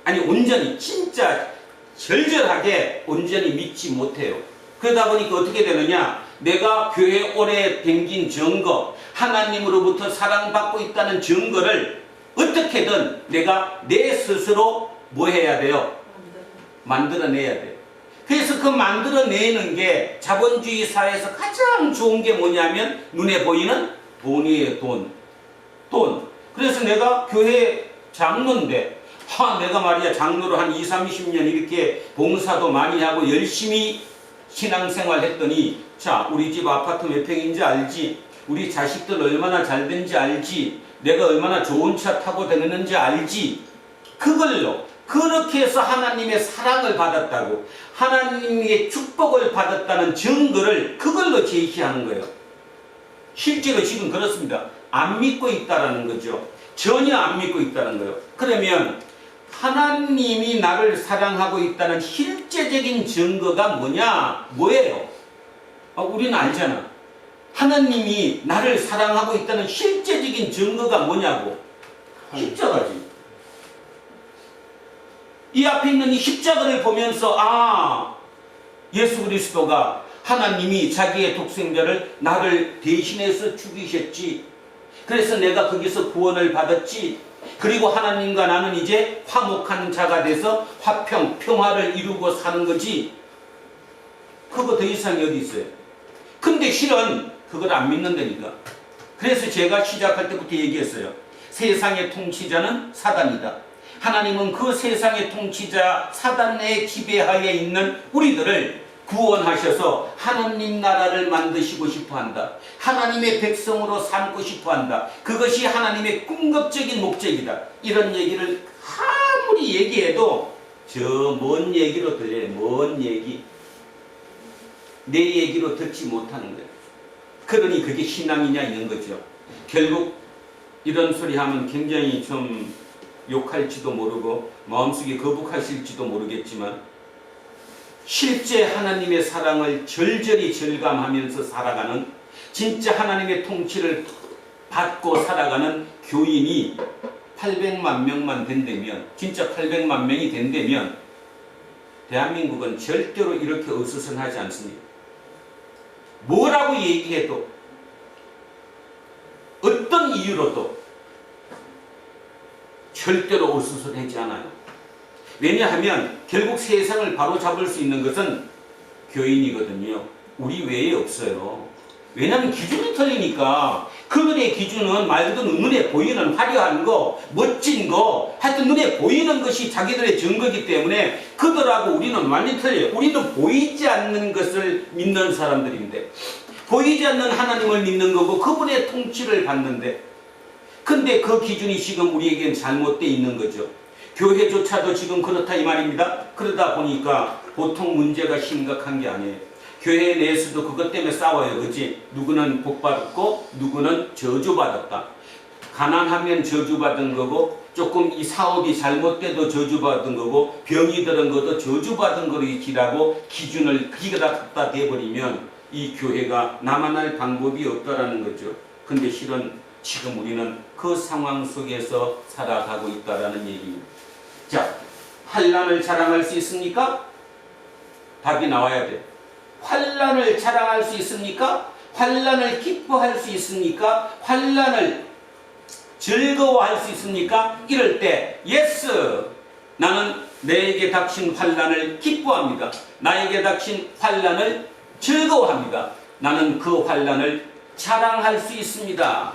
[SPEAKER 2] 아니, 온전히, 진짜 절절하게 온전히 믿지 못해요. 그러다 보니까 어떻게 되느냐? 내가 교회 오래 댕긴 증거, 하나님으로부터 사랑받고 있다는 증거를 어떻게든 내가 내 스스로 뭐 해야 돼요? 만들어내야 돼요. 그래서 그 만들어내는 게 자본주의 사회에서 가장 좋은 게 뭐냐면 눈에 보이는 돈이에요. 돈. 그래서 내가 교회 장로인데 내가 말이야 장로로 한 20, 30년 이렇게 봉사도 많이 하고 열심히 신앙생활 했더니, 자, 우리 집 아파트 몇 평인지 알지? 우리 자식들 얼마나 잘 된지 알지? 내가 얼마나 좋은 차 타고 다니는지 알지? 그걸로 그렇게 해서 하나님의 사랑을 받았다고, 하나님의 축복을 받았다는 증거를 그걸로 제시하는 거예요. 실제로 지금 그렇습니다. 안 믿고 있다라는 거죠. 전혀 안 믿고 있다는 거예요. 그러면 하나님이 나를 사랑하고 있다는 실제적인 증거가 뭐예요? 우리는 알잖아. 하나님이 나를 사랑하고 있다는 실제적인 증거가 뭐냐고? 십자가지. 이 앞에 있는 이 십자가를 보면서 예수 그리스도가, 하나님이 자기의 독생자를 나를 대신해서 죽이셨지. 그래서 내가 거기서 구원을 받았지. 그리고 하나님과 나는 이제 화목한 자가 돼서 평화를 이루고 사는 거지. 그거 더 이상이 어디 있어요? 근데 실은 그걸 안 믿는다니까. 그래서 제가 시작할 때부터 얘기했어요. 세상의 통치자는 사단이다. 하나님은 그 세상의 통치자 사단의 지배하에 있는 우리들을 구원하셔서 하나님 나라를 만드시고 싶어한다. 하나님의 백성으로 삼고 싶어한다. 그것이 하나님의 궁극적인 목적이다. 이런 얘기를 아무리 얘기해도 저 먼 얘기로 들려요. 먼 얘기. 내 얘기로 듣지 못하는 거예요. 그러니 그게 신앙이냐 이런 거죠. 결국 이런 소리 하면 굉장히 좀 욕할지도 모르고 마음속에 거북하실지도 모르겠지만 실제 하나님의 사랑을 절절히 절감하면서 살아가는 진짜 하나님의 통치를 받고 살아가는 교인이 800만 명만 된다면, 진짜 800만 명이 된다면 대한민국은 절대로 이렇게 어수선하지 않습니다. 뭐라고 얘기해도 어떤 이유로도 절대로 어수선하지 않아요. 왜냐하면 결국 세상을 바로잡을 수 있는 것은 교인이거든요. 우리 외에 없어요. 왜냐하면 기준이 틀리니까. 그들의 기준은 말 그대로 눈에 보이는 화려한 거, 멋진 거, 하여튼 눈에 보이는 것이 자기들의 증거이기 때문에 그들하고 우리는 완전히 틀려요. 우리는 보이지 않는 것을 믿는 사람들인데, 보이지 않는 하나님을 믿는 거고 그분의 통치를 받는데, 근데 그 기준이 지금 우리에겐 잘못되어 있는 거죠. 교회조차도 지금 그렇다 이 말입니다. 그러다 보니까 보통 문제가 심각한 게 아니에요. 교회 내에서도 그것 때문에 싸워요. 그렇지? 누구는 복받았고 누구는 저주받았다. 가난하면 저주받은 거고, 조금 이 사업이 잘못돼도 저주받은 거고, 병이 들은 것도 저주받은 거로 기라고 기준을 기가 갖다 대버리면 이 교회가 남아날 방법이 없다라는 거죠. 근데 실은 지금 우리는 그 상황 속에서 살아가고 있다라는 얘기입니다. 자, 환난을 자랑할 수 있습니까? 답이 나와야 돼. 환난을 자랑할 수 있습니까? 환난을 기뻐할 수 있습니까? 환난을 즐거워할 수 있습니까? 이럴 때 예스! 나는 내게 닥친 환난을 기뻐합니다. 나에게 닥친 환난을 즐거워합니다. 나는 그 환난을 자랑할 수 있습니다.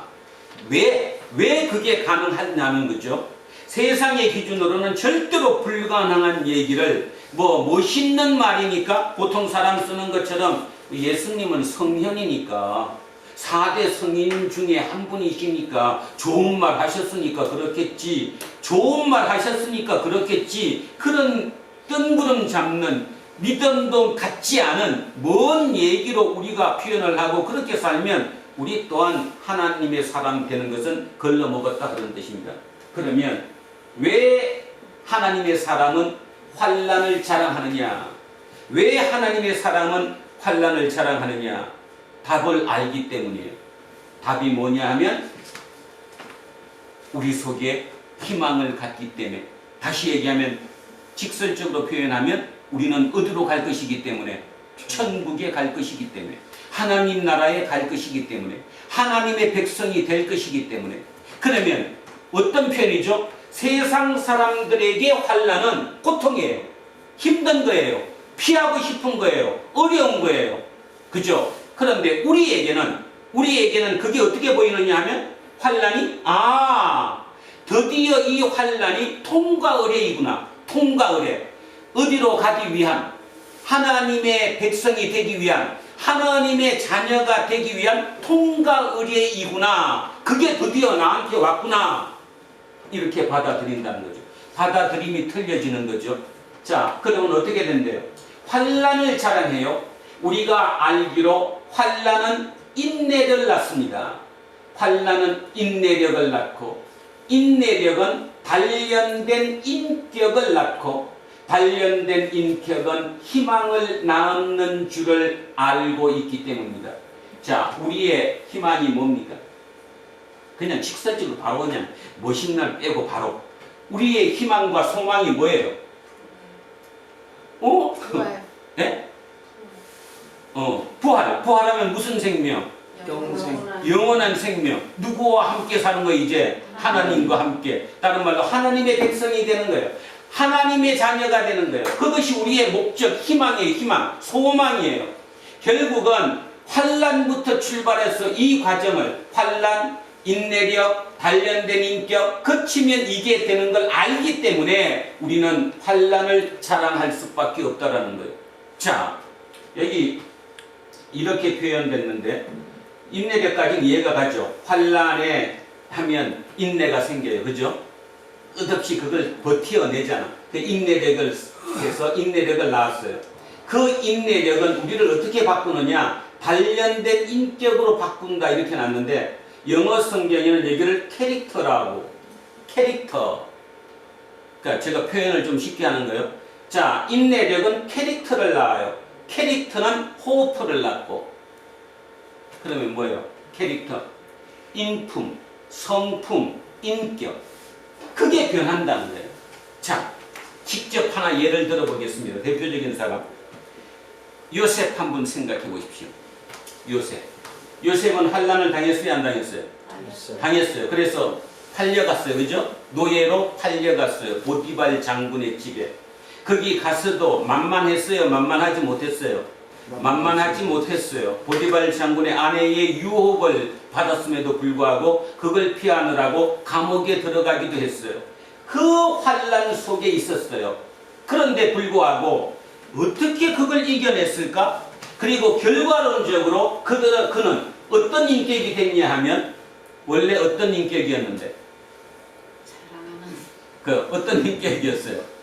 [SPEAKER 2] 왜 그게 가능하냐는 거죠. 세상의 기준으로는 절대로 불가능한 얘기를 멋있는 말이니까, 보통 사람 쓰는 것처럼 예수님은 성현이니까 4대 성인 중에 한 분이시니까 좋은 말 하셨으니까 그렇겠지, 좋은 말 하셨으니까 그렇겠지, 그런 뜬구름 잡는 믿음도 갖지 않은 먼 얘기로 우리가 표현을 하고 그렇게 살면 우리 또한 하나님의 사람 되는 것은 걸러먹었다 그런 뜻입니다. 그러면 왜 하나님의 사람은 환난을 자랑하느냐? 왜 하나님의 사람은 환난을 자랑하느냐? 답을 알기 때문이에요. 답이 뭐냐 하면 우리 속에 희망을 갖기 때문에, 다시 얘기하면 직설적으로 표현하면 우리는 어디로 갈 것이기 때문에, 천국에 갈 것이기 때문에, 하나님 나라에 갈 것이기 때문에, 하나님의 백성이 될 것이기 때문에. 그러면 어떤 편이죠? 세상 사람들에게 환난은 고통이에요. 힘든 거예요. 피하고 싶은 거예요. 어려운 거예요. 그죠? 그런데 우리에게는 그게 어떻게 보이느냐 하면 환난이 드디어 이 환난이 통과 의례이구나. 통과 의례. 어디로 가기 위한, 하나님의 백성이 되기 위한, 하나님의 자녀가 되기 위한 통과 의례이구나. 그게 드디어 나한테 왔구나. 이렇게 받아들인다는 거죠. 받아들임이 틀려지는 거죠. 자, 그러면 어떻게 된대요? 환난을 자랑해요. 우리가 알기로 환난은 인내를 낳습니다. 환난은 인내력을 낳고, 인내력은 단련된 인격을 낳고, 단련된 인격은 희망을 낳는 줄을 알고 있기 때문입니다. 자, 우리의 희망이 뭡니까? 그냥 직설적으로 바로 그냥 멋있는 날 빼고 바로 우리의 희망과 소망이 뭐예요? 네? 부활하면 무슨 생명? 영원한 생명. 누구와 함께 사는 거예요? 이제 하나님과 함께. 다른 말로 하나님의 백성이 되는 거예요. 하나님의 자녀가 되는 거예요. 그것이 우리의 목적, 희망이에요. 희망, 소망이에요. 결국은 환난부터 출발해서 이 과정을, 환난, 인내력, 단련된 인격, 거치면 이게 되는 걸 알기 때문에 우리는 환난을 자랑할 수밖에 없다라는 거예요. 자, 여기 이렇게 표현됐는데 인내력까지는 이해가 가죠. 환란에 하면 인내가 생겨요. 그죠? 끝없이 그걸 버텨내잖아. 그 인내력을 해서 인내력을 낳았어요. 그 인내력은 우리를 어떻게 바꾸느냐? 단련된 인격으로 바꾼다 이렇게 놨는데 영어 성경에는 여기를 캐릭터라고 캐릭터 그러니까 제가 표현을 좀 쉽게 하는 거예요. 자, 인내력은 캐릭터를 낳아요. 캐릭터는 호흡을 낳고 그러면 뭐예요? 캐릭터, 인품, 성품, 인격 그게 변한다는 거예요. 자, 직접 하나 예를 들어 보겠습니다. 대표적인 사람 요셉 한 분 생각해 보십시오. 요셉은 환난을 당했어요? 안 당했어요? 당했어요. 그래서 팔려갔어요. 그죠? 노예로 팔려갔어요. 보디발 장군의 집에. 거기 가서도 만만했어요? 만만하지 못했어요? 만만하지 못했어요. 보디발 장군의 아내의 유혹을 받았음에도 불구하고 그걸 피하느라고 감옥에 들어가기도 했어요. 그 환난 속에 있었어요. 그런데 불구하고 어떻게 그걸 이겨냈을까? 그리고 결과론적으로 그는 어떤 인격이 됐냐 하면 원래 어떤 인격이었는데? 그 어떤 인격이었어요?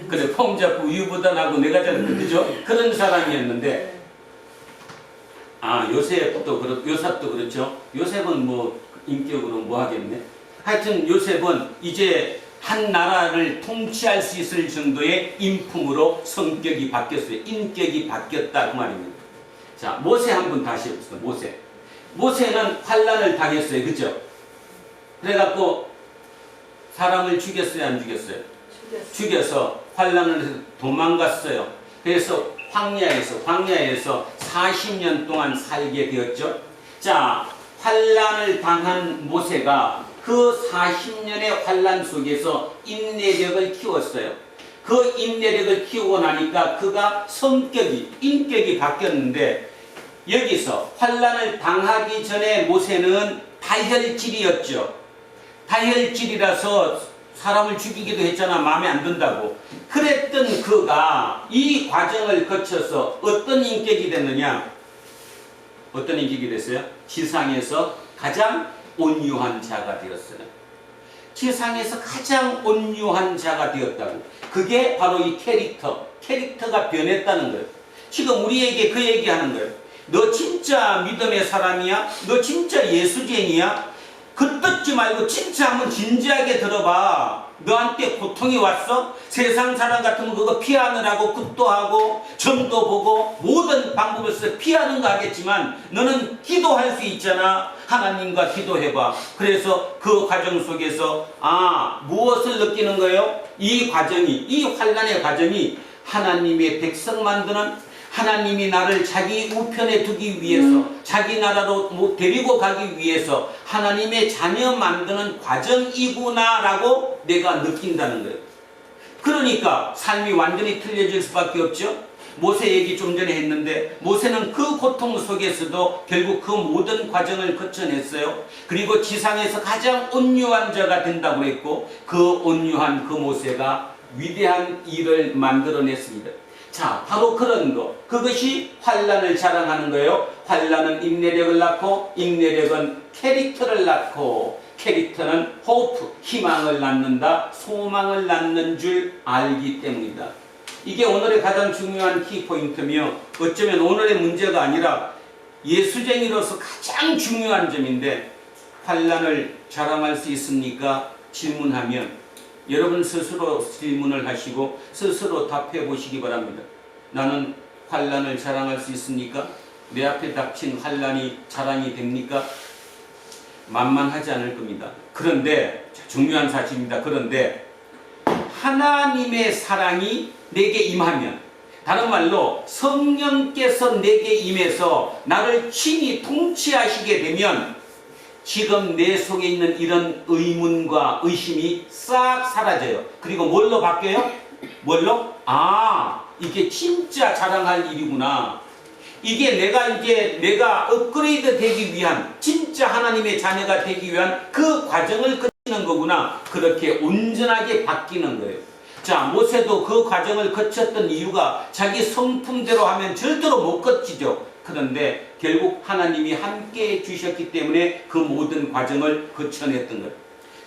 [SPEAKER 2] 그래, 폼 잡고 유부단하고 내가 잘 그죠? 그런 사람이었는데 요셉도 그렇죠. 요셉은 뭐 인격으로 뭐 하겠네. 하여튼 요셉은 이제 한 나라를 통치할 수 있을 정도의 인품으로 성격이 바뀌었어요. 인격이 바뀌었다 그 말입니다. 자, 모세 한 분 다시 해보세요. 모세는 환난을 당했어요. 그죠? 그래갖고 사람을 죽였어요? 안 죽였어요? 죽여서 환난을 해서 도망갔어요. 그래서 광야에서 40년 동안 살게 되었죠. 자, 환난을 당한 모세가 그 40년의 환난 속에서 인내력을 키웠어요. 그 인내력을 키우고 나니까 그가 인격이 바뀌었는데 여기서 환난을 당하기 전에 모세는 다혈질이었죠. 다혈질이라서 사람을 죽이기도 했잖아. 마음에 안 든다고. 그랬던 그가 이 과정을 거쳐서 어떤 인격이 됐느냐? 어떤 인격이 됐어요? 지상에서 가장 온유한 자가 되었어요. 세상에서 가장 온유한 자가 되었다고. 그게 바로 이 캐릭터가 변했다는 거예요. 지금 우리에게 그 얘기하는 거예요. 너 진짜 믿음의 사람이야? 너 진짜 예수쟁이야? 겉듣지 말고 진짜 한번 진지하게 들어봐. 너한테 고통이 왔어? 세상 사람 같으면 그거 피하느라고 굿도 하고 점도 보고 모든 방법을 써 피하는 거 하겠지만 너는 기도할 수 있잖아. 하나님과 기도해봐. 그래서 그 과정 속에서 무엇을 느끼는 거예요? 이 환난의 과정이 하나님의 백성 만드는 하나님이 나를 자기 우편에 두기 위해서 자기 나라로 데리고 가기 위해서 하나님의 자녀 만드는 과정이구나라고 내가 느낀다는 거예요. 그러니까 삶이 완전히 틀려질 수밖에 없죠. 모세 얘기 좀 전에 했는데 모세는 그 고통 속에서도 결국 그 모든 과정을 거쳐냈어요. 그리고 지상에서 가장 온유한 자가 된다고 했고 그 온유한 그 모세가 위대한 일을 만들어냈습니다. 자, 바로 그런 거. 그것이 환난을 자랑하는 거예요. 환난은 인내력을 낳고 인내력은 캐릭터를 낳고 캐릭터는 호프, 희망을 낳는다. 소망을 낳는 줄 알기 때문이다. 이게 오늘의 가장 중요한 키포인트며 어쩌면 오늘의 문제가 아니라 예수쟁이로서 가장 중요한 점인데 환난을 자랑할 수 있습니까? 질문하면 여러분 스스로 질문을 하시고 스스로 답해 보시기 바랍니다. 나는 환난을 자랑할 수 있습니까? 내 앞에 닥친 환난이 자랑이 됩니까? 만만하지 않을 겁니다. 그런데 중요한 사실입니다. 그런데 하나님의 사랑이 내게 임하면, 다른 말로 성령께서 내게 임해서 나를 친히 통치하시게 되면 지금 내 속에 있는 이런 의문과 의심이 싹 사라져요. 그리고 뭘로 바뀌어요? 뭘로? 이게 진짜 자랑할 일이구나. 이게 내가 업그레이드 되기 위한, 진짜 하나님의 자녀가 되기 위한 그 과정을 거치는 거구나. 그렇게 온전하게 바뀌는 거예요. 자, 모세도 그 과정을 거쳤던 이유가 자기 성품대로 하면 절대로 못 거치죠. 그런데 결국 하나님이 함께 해주셨기 때문에 그 모든 과정을 거쳐냈던 것.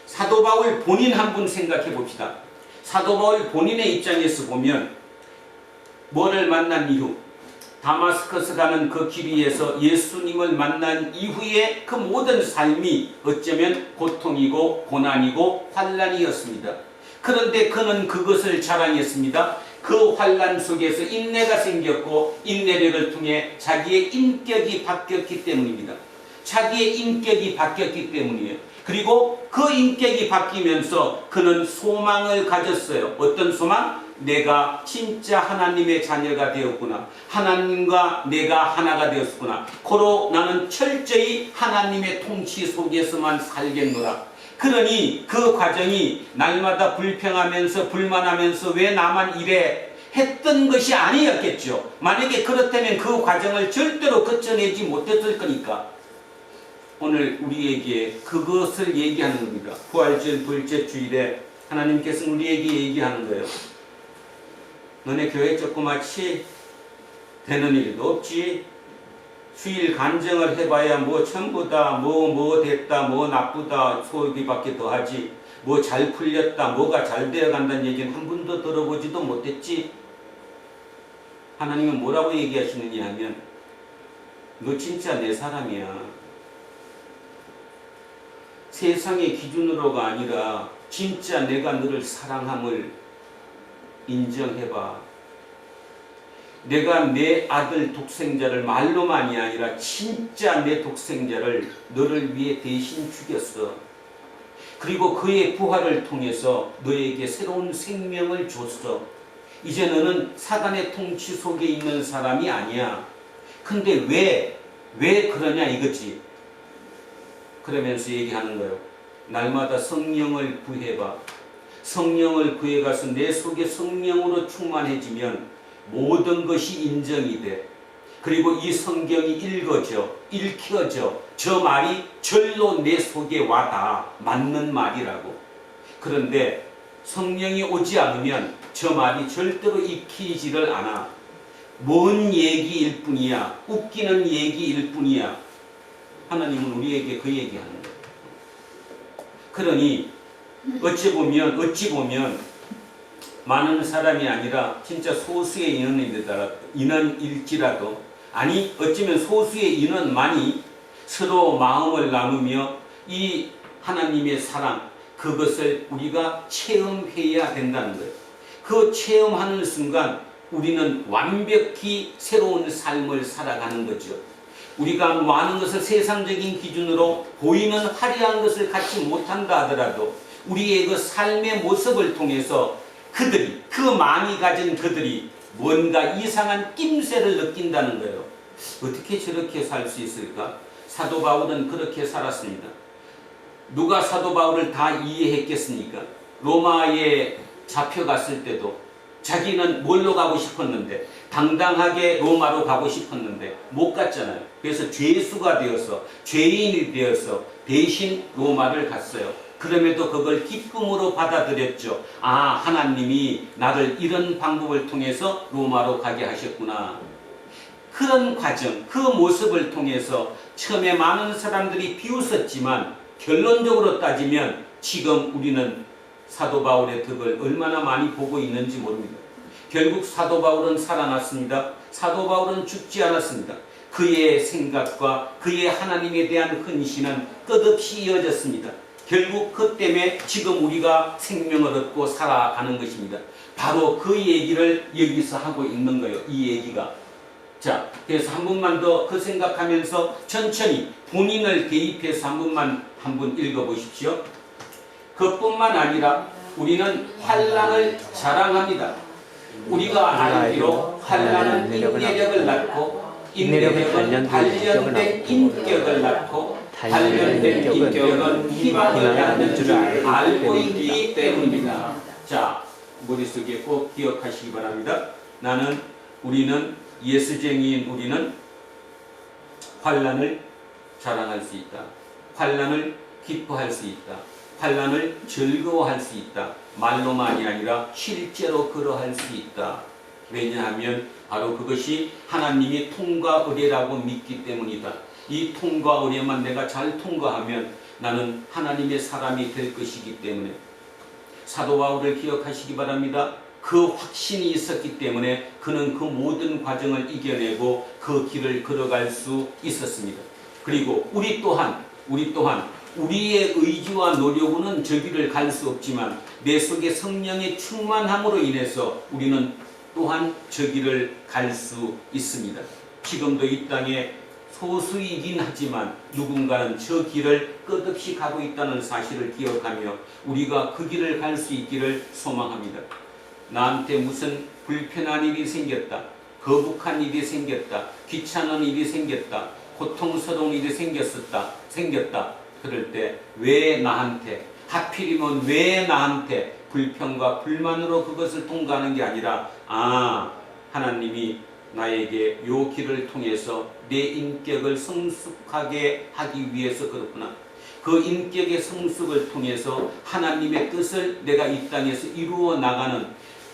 [SPEAKER 2] 사도 바울 본인 한 분 생각해 봅시다. 사도 바울 본인의 입장에서 보면 뭐를 만난 이후, 다마스커스 가는 그 길 위에서 예수님을 만난 이후에 그 모든 삶이 어쩌면 고통이고 고난이고 환난이었습니다. 그런데 그는 그것을 자랑했습니다. 그 환난 속에서 인내가 생겼고 인내력을 통해 자기의 인격이 바뀌었기 때문입니다. 자기의 인격이 바뀌었기 때문이에요. 그리고 그 인격이 바뀌면서 그는 소망을 가졌어요. 어떤 소망? 내가 진짜 하나님의 자녀가 되었구나. 하나님과 내가 하나가 되었구나. 고로 나는 철저히 하나님의 통치 속에서만 살겠노라. 그러니 그 과정이 날마다 불평하면서 불만하면서 왜 나만 이래 했던 것이 아니었겠죠. 만약에 그렇다면 그 과정을 절대로 거쳐내지 못했을 거니까 오늘 우리에게 그것을 얘기하는 겁니다. 부활절 둘째 주일에 하나님께서는 우리에게 얘기하는 거예요. 너네 교회 조그맣지 되는 일도 없지. 수일 간증을 해봐야 뭐 전부 다 뭐 됐다, 뭐 나쁘다 소리밖에 더 하지. 뭐 잘 풀렸다, 뭐가 잘 되어간다는 얘기는 한 번도 들어보지도 못했지. 하나님은 뭐라고 얘기하시느냐 하면 너 진짜 내 사람이야. 세상의 기준으로가 아니라 진짜 내가 너를 사랑함을 인정해봐. 내가 내 아들 독생자를 말로만이 아니라 진짜 내 독생자를 너를 위해 대신 죽였어. 그리고 그의 부활을 통해서 너에게 새로운 생명을 줬어. 이제 너는 사단의 통치 속에 있는 사람이 아니야. 근데 왜 그러냐 이거지. 그러면서 얘기하는 거예요. 날마다 성령을 구해봐. 성령을 구해가서 내 속에 성령으로 충만해지면 모든 것이 인정이 돼. 그리고 이 성경이 읽혀져. 저 말이 절로 내 속에 와닿아. 맞는 말이라고. 그런데 성령이 오지 않으면 저 말이 절대로 익히지를 않아. 먼 얘기일 뿐이야. 웃기는 얘기일 뿐이야. 하나님은 우리에게 그 얘기하는 거예요. 그러니 어찌 보면 많은 사람이 아니라 진짜 소수의 인원일지라도 아니 어쩌면 소수의 인원만이 서로 마음을 나누며 이 하나님의 사랑 그것을 우리가 체험해야 된다는 거예요. 그 체험하는 순간 우리는 완벽히 새로운 삶을 살아가는 거죠. 우리가 많은 것을 세상적인 기준으로 보이는 화려한 것을 갖지 못한다 하더라도 우리의 그 삶의 모습을 통해서 그 많이 가진 그들이 뭔가 이상한 낌새를 느낀다는 거예요. 어떻게 저렇게 살 수 있을까? 사도 바울은 그렇게 살았습니다. 누가 사도 바울을 다 이해했겠습니까? 로마에 잡혀갔을 때도 자기는 뭘로 가고 싶었는데 당당하게 로마로 가고 싶었는데 못 갔잖아요. 그래서 죄수가 되어서 죄인이 되어서 대신 로마를 갔어요. 그럼에도 그걸 기쁨으로 받아들였죠. 아, 하나님이 나를 이런 방법을 통해서 로마로 가게 하셨구나. 그런 과정, 그 모습을 통해서 처음에 많은 사람들이 비웃었지만 결론적으로 따지면 지금 우리는 사도 바울의 덕을 얼마나 많이 보고 있는지 모릅니다. 결국 사도 바울은 살아났습니다. 사도 바울은 죽지 않았습니다. 그의 생각과 그의 하나님에 대한 헌신은 끝없이 이어졌습니다. 결국 그 때문에 지금 우리가 생명을 얻고 살아가는 것입니다. 바로 그 얘기를 여기서 하고 있는 거예요. 이 얘기가. 자, 그래서 한 번만 더 그 생각하면서 천천히 본인을 대입해서 한 번 읽어보십시오. 그뿐만 아니라 우리는 환난을 자랑합니다. 우리가 알기로 환난은 인내력을 낳고 인내력은 단련된 인격을 낳고 단련된 인격은 희망을 낳는 줄 알고 있기 때문입니다. 자, 머릿속에 꼭 기억하시기 바랍니다. 우리는 예수쟁이인 우리는 환난을 자랑할 수 있다. 환난을 기뻐할 수 있다. 환난을 즐거워할 수 있다. 말로만이 아니라 실제로 그러할 수 있다. 왜냐하면 바로 그것이 하나님이 통과 의례라고 믿기 때문이다. 이 통과 의례만 내가 잘 통과하면 나는 하나님의 사람이 될 것이기 때문에 사도 바울을 기억하시기 바랍니다. 그 확신이 있었기 때문에 그는 그 모든 과정을 이겨내고 그 길을 걸어갈 수 있었습니다. 그리고 우리 또한 우리의 의지와 노력으로는 저 길을 갈 수 없지만 내 속에 성령의 충만함으로 인해서 우리는 또한 저 길을 갈 수 있습니다. 지금도 이 땅에 소수이긴 하지만 누군가는 저 길을 끝없이 가고 있다는 사실을 기억하며 우리가 그 길을 갈 수 있기를 소망합니다. 나한테 무슨 불편한 일이 생겼다, 거북한 일이 생겼다, 귀찮은 일이 생겼다, 고통스러운 일이 생겼다. 그럴 때 왜 나한테, 하필이면 왜 나한테 불평과 불만으로 그것을 통과하는 게 아니라 하나님이 나에게 요 길을 통해서 내 인격을 성숙하게 하기 위해서 그렇구나. 그 인격의 성숙을 통해서 하나님의 뜻을 내가 이 땅에서 이루어 나가는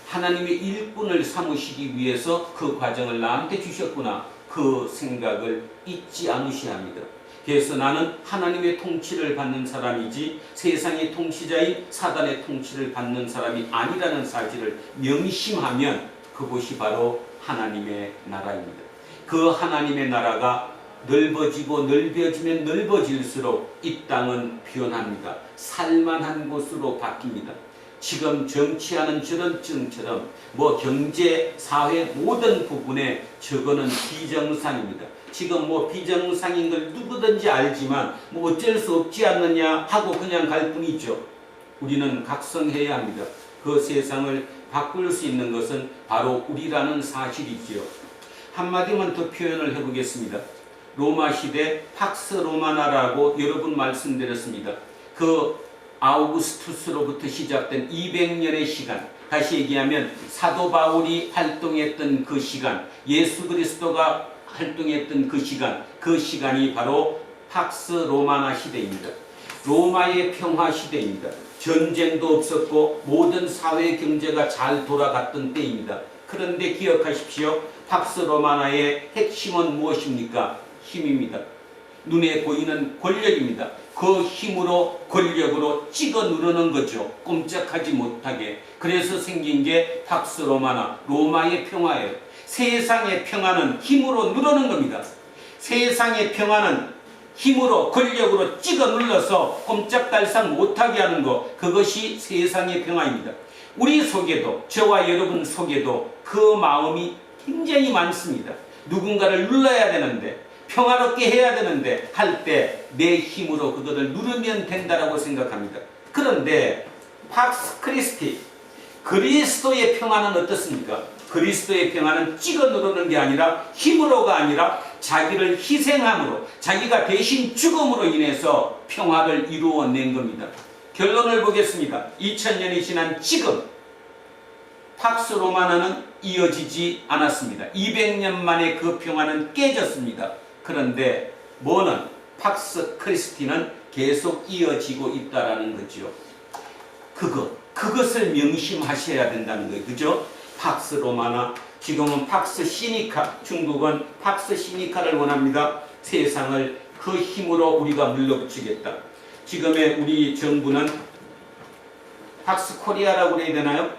[SPEAKER 2] 하나님의 일꾼을 삼으시기 위해서 그 과정을 나한테 주셨구나. 그 생각을 잊지 않으셔야 합니다. 그래서 나는 하나님의 통치를 받는 사람이지 세상의 통치자인 사단의 통치를 받는 사람이 아니라는 사실을 명심하면 그곳이 바로 하나님의 나라입니다. 그 하나님의 나라가 넓어지고 넓어지면 넓어질수록 이 땅은 변합니다. 살만한 곳으로 바뀝니다. 지금 정치하는 저런 정처럼 경제, 사회 모든 부분에 저거는 비정상입니다. 지금 비정상인 걸 누구든지 알지만 어쩔 수 없지 않느냐 하고 그냥 갈 뿐이죠. 우리는 각성해야 합니다. 그 세상을 바꿀 수 있는 것은 바로 우리라는 사실이지요. 한마디만 더 표현을 해보겠습니다. 로마 시대 팍스 로마나라고 여러 번 말씀드렸습니다. 그 아우구스투스로부터 시작된 200년의 시간, 다시 얘기하면 사도 바울이 활동했던 그 시간, 예수 그리스도가 활동했던 그 시간이 바로 팍스 로마나 시대입니다. 로마의 평화 시대입니다. 전쟁도 없었고 모든 사회 경제가 잘 돌아갔던 때입니다. 그런데 기억하십시오. 팍스 로마나의 핵심은 무엇입니까? 힘입니다. 눈에 보이는 권력입니다. 그 힘으로 권력으로 찍어 누르는 거죠. 꼼짝하지 못하게. 그래서 생긴 게 팍스 로마나, 로마의 평화예요. 세상의 평화는 힘으로 누르는 겁니다. 세상의 평화는 힘으로 권력으로 찍어 눌러서 꼼짝달싹 못하게 하는 것, 그것이 세상의 평화입니다. 우리 속에도, 저와 여러분 속에도 그 마음이 굉장히 많습니다. 누군가를 눌러야 되는데, 평화롭게 해야 되는데 할 때 내 힘으로 그것을 누르면 된다라고 생각합니다. 그런데 팍스 크리스티, 그리스도의 평화는 어떻습니까? 그리스도의 평화는 찍어 누르는 게 아니라 힘으로가 아니라 자기를 희생함으로, 자기가 대신 죽음으로 인해서 평화를 이루어낸 겁니다. 결론을 보겠습니다. 2000년이 지난 지금 팍스 로마나는 이어지지 않았습니다. 200년 만에 그 평화는 깨졌습니다. 그런데 팍스 크리스티는 계속 이어지고 있다라는 거죠. 그것을 명심하셔야 된다는 거예요. 그죠? 팍스 로마나, 지금은 팍스 시니카, 중국은 팍스 시니카를 원합니다. 세상을 그 힘으로 우리가 물러붙이겠다. 지금의 우리 정부는 팍스 코리아라고 해야 되나요?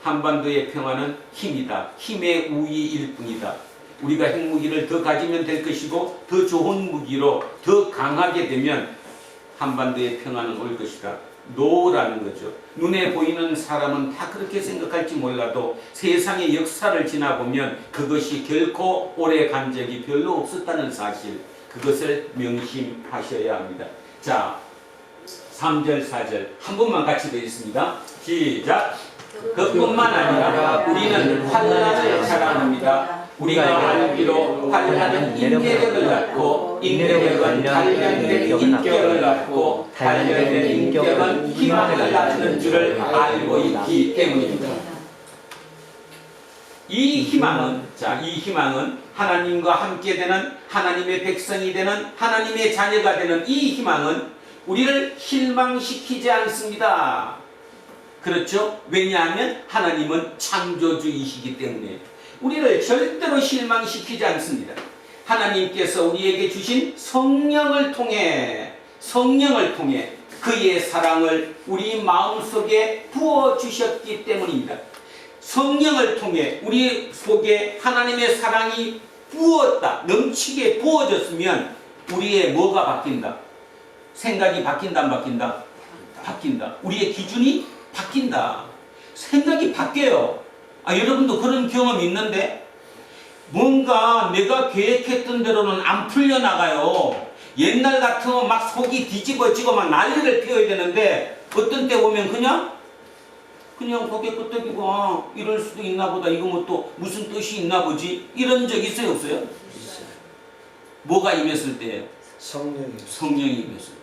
[SPEAKER 2] 한반도의 평화는 힘이다. 힘의 우위일 뿐이다. 우리가 핵무기를 더 가지면 될 것이고 더 좋은 무기로 더 강하게 되면 한반도의 평화는 올 것이다. 노라는 거죠. 눈에 보이는 사람은 다 그렇게 생각할지 몰라도 세상의 역사를 지나보면 그것이 결코 오래 간 적이 별로 없었다는 사실, 그것을 명심하셔야 합니다. 자, 3절 4절 한 번만 같이 읽겠습니다. 시작. 그뿐만 아니라 우리는 환난을 자랑합니다. 우리가 알기로 환난은 인내력을 낳고, 인내력은 단련된 인격을 낳고, 단련된 인격은 희망을 낳는 줄을 알고 있기 때문입니다. 이 희망은 하나님과 함께 되는, 하나님의 백성이 되는, 하나님의 자녀가 되는 이 희망은 우리를 실망시키지 않습니다. 그렇죠? 왜냐하면 하나님은 창조주이시기 때문에 우리를 절대로 실망시키지 않습니다. 하나님께서 우리에게 주신 성령을 통해 그의 사랑을 우리 마음속에 부어주셨기 때문입니다. 성령을 통해 우리 속에 하나님의 사랑이 부었다, 넘치게 부어졌으면 우리의 뭐가 바뀐다? 생각이 바뀐다, 안 바뀐다? 바뀐다. 우리의 기준이 바뀐다. 생각이 바뀌어요. 여러분도 그런 경험이 있는데 뭔가 내가 계획했던 대로는 안 풀려나가요. 옛날 같으면 막 속이 뒤집어지고 막 난리를 피워야 되는데 어떤 때 보면 그냥 고개 끄덕이고 이럴 수도 있나 보다. 이거 뭐 또 무슨 뜻이 있나 보지. 이런 적 있어요, 없어요? 뭐가 임했을 때예요? 성령이 임했을 때.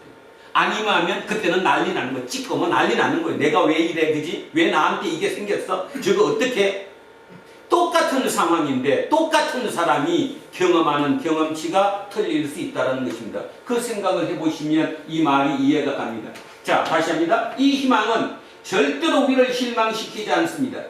[SPEAKER 2] 아니면 그때는 난리 나는 거예요. 찌꺼면 난리 나는 거예요. 내가 왜 이래, 그지? 왜 나한테 이게 생겼어? 저거 어떻게? 똑같은 상황인데 똑같은 사람이 경험하는 경험치가 틀릴 수 있다는 것입니다. 그 생각을 해보시면 이 말이 이해가 갑니다. 자, 다시 합니다. 이 희망은 절대로 우리를 실망시키지 않습니다.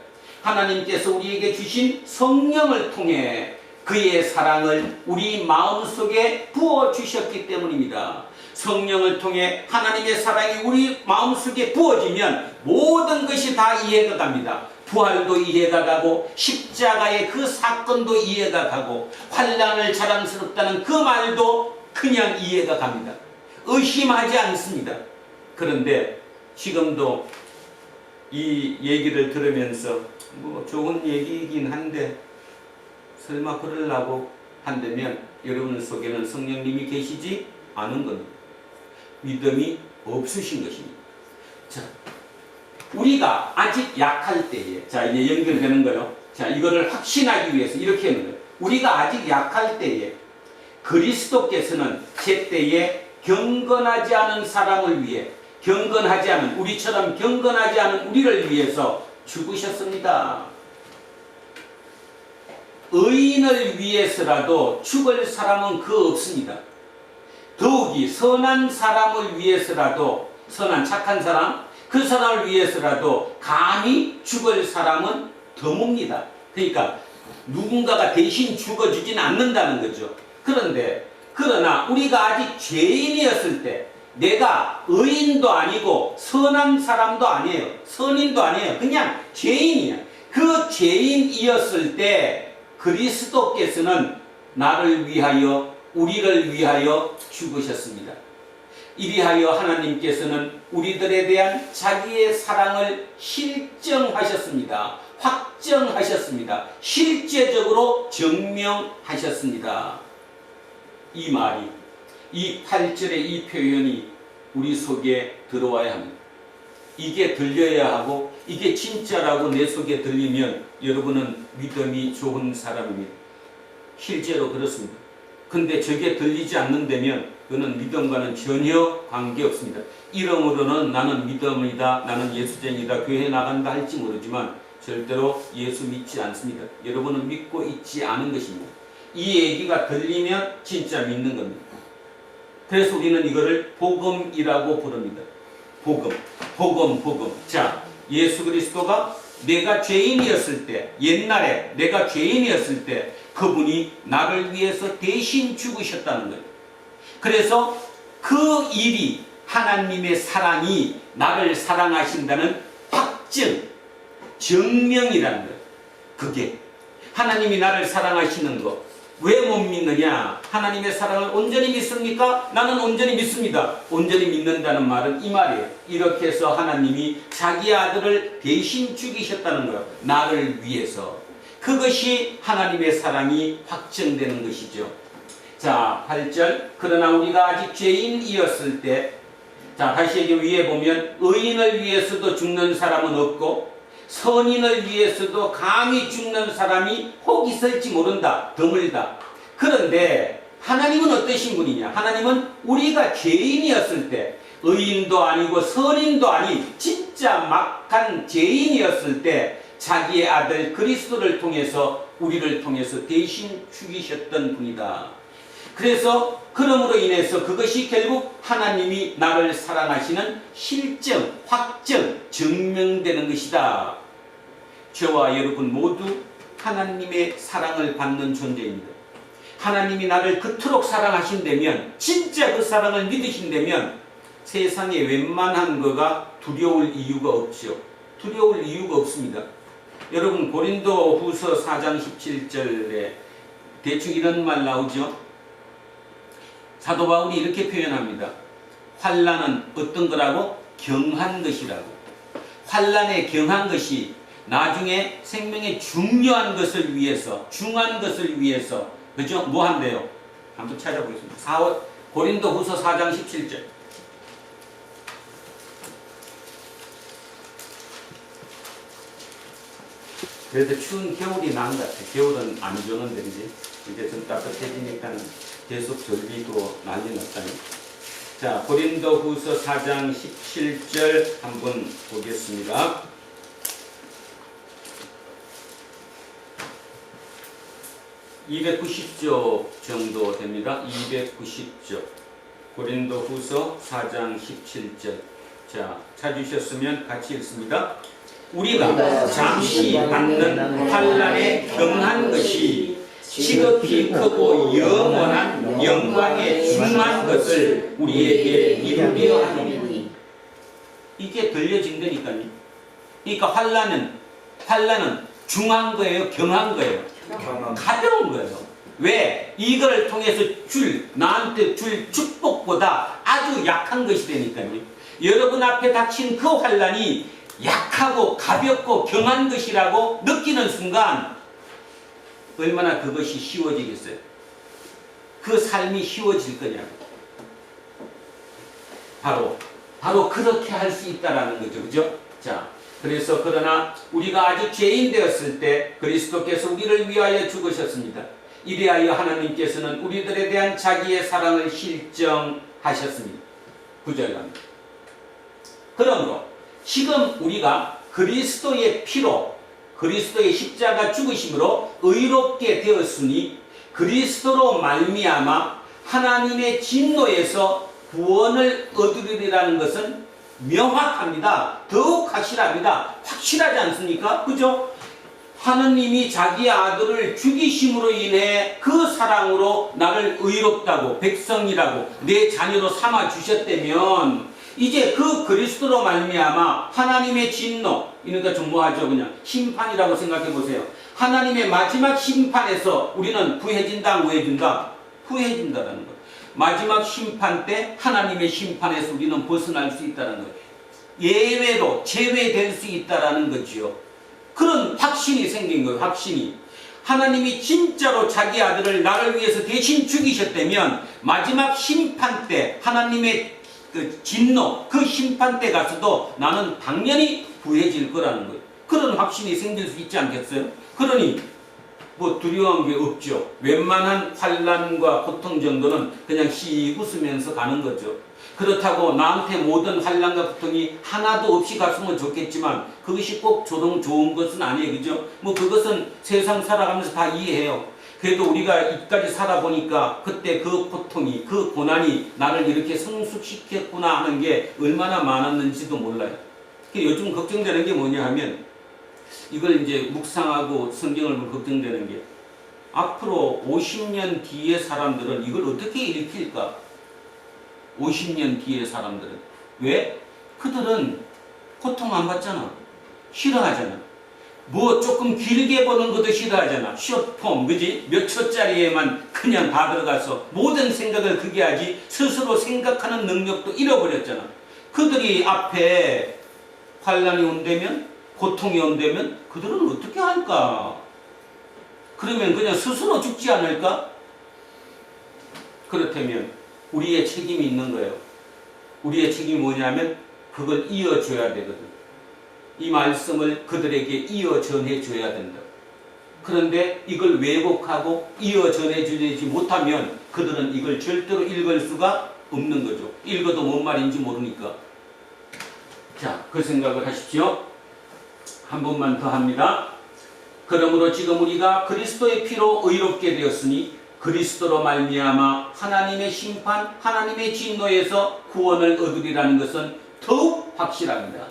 [SPEAKER 2] 하나님께서 우리에게 주신 성령을 통해 그의 사랑을 우리 마음속에 부어주셨기 때문입니다. 성령을 통해 하나님의 사랑이 우리 마음속에 부어지면 모든 것이 다 이해가 갑니다. 부활도 이해가 가고 십자가의 그 사건도 이해가 가고 환난을 자랑스럽다는 그 말도 그냥 이해가 갑니다. 의심하지 않습니다. 그런데 지금도 이 얘기를 들으면서 뭐 좋은 얘기이긴 한데 설마 그러려고 한다면 여러분 속에는 성령님이 계시지 않은 겁니다. 믿음이 없으신 것입니다. 자, 우리가 아직 약할 때에, 자, 이제 연결되는 거요. 자, 이거를 확신하기 위해서 이렇게 하는 거예요. 우리가 아직 약할 때에 그리스도께서는 제때에 경건하지 않은 사람을 위해, 경건하지 않은, 우리처럼 경건하지 않은 우리를 위해서 죽으셨습니다. 의인을 위해서라도 죽을 사람은 그 없습니다. 더욱이 선한 사람을 위해서라도, 선한 착한 사람, 그 사람을 위해서라도 감히 죽을 사람은 드뭅니다. 그러니까 누군가가 대신 죽어주진 않는다는 거죠. 그러나 우리가 아직 죄인이었을 때, 내가 의인도 아니고 선한 사람도 아니에요. 선인도 아니에요. 그냥 죄인이야. 그 죄인이었을 때 그리스도께서는 나를 위하여, 우리를 위하여 죽으셨습니다. 이리하여 하나님께서는 우리들에 대한 자기의 사랑을 실정하셨습니다. 확정하셨습니다. 실제적으로 증명하셨습니다. 이 말이, 이 8절의 이 표현이 우리 속에 들어와야 합니다. 이게 들려야 하고 이게 진짜라고 내 속에 들리면 여러분은 믿음이 좋은 사람입니다. 실제로 그렇습니다. 근데 저게 들리지 않는다면 그는 믿음과는 전혀 관계없습니다. 이름으로는 나는 믿음이다, 나는 예수쟁이다, 교회 나간다 할지 모르지만 절대로 예수 믿지 않습니다. 여러분은 믿고 있지 않은 것입니다. 이 얘기가 들리면 진짜 믿는 겁니다. 그래서 우리는 이거를 복음이라고 부릅니다. 복음. 자, 예수 그리스도가 내가 죄인이었을 때, 옛날에 내가 죄인이었을 때 그분이 나를 위해서 대신 죽으셨다는 거예요. 그래서 그 일이, 하나님의 사랑이 나를 사랑하신다는 확증, 증명이라는 거예요. 그게 하나님이 나를 사랑하시는 거. 왜 못 믿느냐? 하나님의 사랑을 온전히 믿습니까? 나는 온전히 믿습니다. 온전히 믿는다는 말은 이 말이에요. 이렇게 해서 하나님이 자기 아들을 대신 죽이셨다는 거예요. 나를 위해서. 그것이 하나님의 사랑이 확증되는 것이죠. 자, 8절. 그러나 우리가 아직 죄인이었을 때, 자, 다시 여기 위에 보면 의인을 위해서도 죽는 사람은 없고 선인을 위해서도 감히 죽는 사람이 혹 있을지 모른다. 드물다. 그런데 하나님은 어떠신 분이냐? 하나님은 우리가 죄인이었을 때, 의인도 아니고 선인도 아닌 진짜 막한 죄인이었을 때 자기의 아들 그리스도를 통해서, 우리를 통해서 대신 죽이셨던 분이다. 그래서 그럼으로 인해서 그것이 결국 하나님이 나를 사랑하시는 실정, 확정, 증명되는 것이다. 저와 여러분 모두 하나님의 사랑을 받는 존재입니다. 하나님이 나를 그토록 사랑하신다면, 진짜 그 사랑을 믿으신다면 세상에 웬만한 거가 두려울 이유가 없죠. 두려울 이유가 없습니다. 여러분 고린도 후서 4장 17절에 대충 이런 말 나오죠. 사도 바울이 이렇게 표현합니다. 환난은 어떤 거라고? 경한 것이라고. 환난에 경한 것이 나중에 생명의 중요한 것을 위해서, 중한 것을 위해서, 그죠? 뭐 한대요? 한번 찾아보겠습니다. 고린도 후서 4장 17절. 그래도 추운 겨울이 나은 것 같아요. 겨울은 안 좋은데, 이제 좀 따뜻해지니까 계속 절기도 난리 났다니. 자, 고린도 후서 4장 17절 한번 보겠습니다. (290조) 정도 됩니다. 290조. 고린도 후서 4장 17절. 자, 찾으셨으면 같이 읽습니다. 우리가 잠시 받는 환난에 경한 것이 지극히 크고 영원한 영광에 중한 것을 우리에게 이루려 하느니. 이게 들려진다니까요. 그러니까 환난은 중한 거예요, 경한 거예요? 가벼운 거예요. 왜? 이걸 통해서 나한테 줄 축복보다 아주 약한 것이 되니까요. 여러분 앞에 닥친 그 환난이 약하고 가볍고 경한 것이라고 느끼는 순간 얼마나 그것이 쉬워지겠어요? 그 삶이 쉬워질 거냐고. 바로 그렇게 할 수 있다라는 거죠. 그죠? 자, 그래서 그러나 우리가 아직 죄인 되었을 때 그리스도께서 우리를 위하여 죽으셨습니다. 이리하여 하나님께서는 우리들에 대한 자기의 사랑을 실정하셨습니다. 9절 갑니다. 그러므로 지금 우리가 그리스도의 피로, 그리스도의 십자가 죽으심으로 의롭게 되었으니 그리스도로 말미암아 하나님의 진노에서 구원을 얻으리라는 것은 명확합니다. 더욱 확실합니다. 확실하지 않습니까? 그죠? 하느님이 자기 아들을 죽이심으로 인해 그 사랑으로 나를 의롭다고, 백성이라고, 내 자녀로 삼아 주셨다면 이제 그 그리스도로 말미암아 하나님의 진노, 그러니까 좀 뭐하죠? 그냥 심판이라고 생각해 보세요. 하나님의 마지막 심판에서 우리는 구해진다, 안 구해진다? 구해진다라는 것. 마지막 심판 때 하나님의 심판에서 우리는 벗어날 수 있다는 거예요. 예외로 제외될 수 있다라는 거지요. 그런 확신이 생긴 거예요. 확신이. 하나님이 진짜로 자기 아들을 나를 위해서 대신 죽이셨다면 마지막 심판 때 하나님의 그 진노, 그 심판 때 가서도 나는 당연히 구해질 거라는 거예요. 그런 확신이 생길 수 있지 않겠어요? 그러니 뭐 두려운 게 없죠. 웬만한 환난과 고통 정도는 그냥 씩 웃으면서 가는 거죠. 그렇다고 나한테 모든 환난과 고통이 하나도 없이 갔으면 좋겠지만 그것이 꼭 좋은 것은 아니에요. 그죠? 뭐 그것은 세상 살아가면서 다 이해해요. 그래도 우리가 이까지 살아보니까 그때 그 고통이, 그 고난이 나를 이렇게 성숙시켰구나 하는 게 얼마나 많았는지도 몰라요. 요즘 걱정되는 게 뭐냐 하면 이걸 이제 묵상하고 성경을 보면 걱정되는 게 앞으로 50년 뒤의 사람들은 이걸 어떻게 일으킬까? 50년 뒤의 사람들은. 왜? 그들은 고통 안 받잖아. 싫어하잖아. 뭐 조금 길게 보는 것도 싫어하잖아. 숏폼, 그지? 몇 초짜리에만 그냥 다 들어가서 모든 생각을 그게 하지 스스로 생각하는 능력도 잃어버렸잖아. 그들이 앞에 환난이 온다면, 고통이 온다면 그들은 어떻게 할까? 그러면 그냥 스스로 죽지 않을까? 그렇다면 우리의 책임이 있는 거예요. 우리의 책임이 뭐냐면 그걸 이어줘야 되거든. 이 말씀을 그들에게 이어 전해줘야 된다. 그런데 이걸 왜곡하고 이어 전해주지 못하면 그들은 이걸 절대로 읽을 수가 없는 거죠. 읽어도 뭔 말인지 모르니까. 자, 그 생각을 하십시오. 한 번만 더 합니다. 그러므로 지금 우리가 그리스도의 피로 의롭게 되었으니 그리스도로 말미암아 하나님의 심판, 하나님의 진노에서 구원을 얻으리라는 것은 더욱 확실합니다.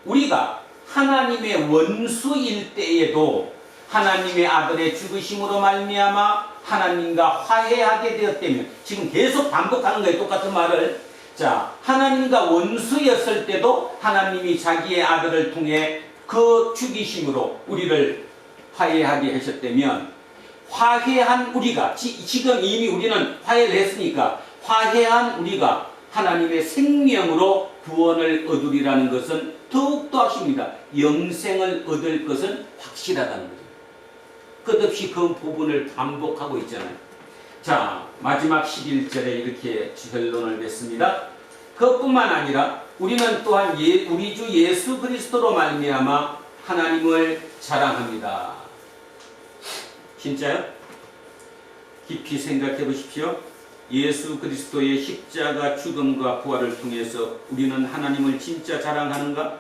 [SPEAKER 2] 우리가 하나님의 원수일 때에도 하나님의 아들의 죽으심으로 말미암아 하나님과 화해하게 되었다면, 지금 계속 반복하는 거예요. 똑같은 말을. 자, 하나님과 원수였을 때도 하나님이 자기의 아들을 통해 그 죽이심으로 우리를 화해하게 하셨다면, 화해한 우리가, 지금 이미 우리는 화해를 했으니까 화해한 우리가 하나님의 생명으로 구원을 얻으리라는 것은 더욱더 확실합니다. 영생을 얻을 것은 확실하다는 거죠. 끝없이 그 부분을 반복하고 있잖아요. 자, 마지막 11절에 이렇게 결론을 맺습니다. 그것뿐만 아니라 우리는 또한 우리 주 예수 그리스도로 말미암아 하나님을 자랑합니다. 진짜요? 깊이 생각해 보십시오. 예수 그리스도의 십자가 죽음과 부활을 통해서 우리는 하나님을 진짜 자랑하는가?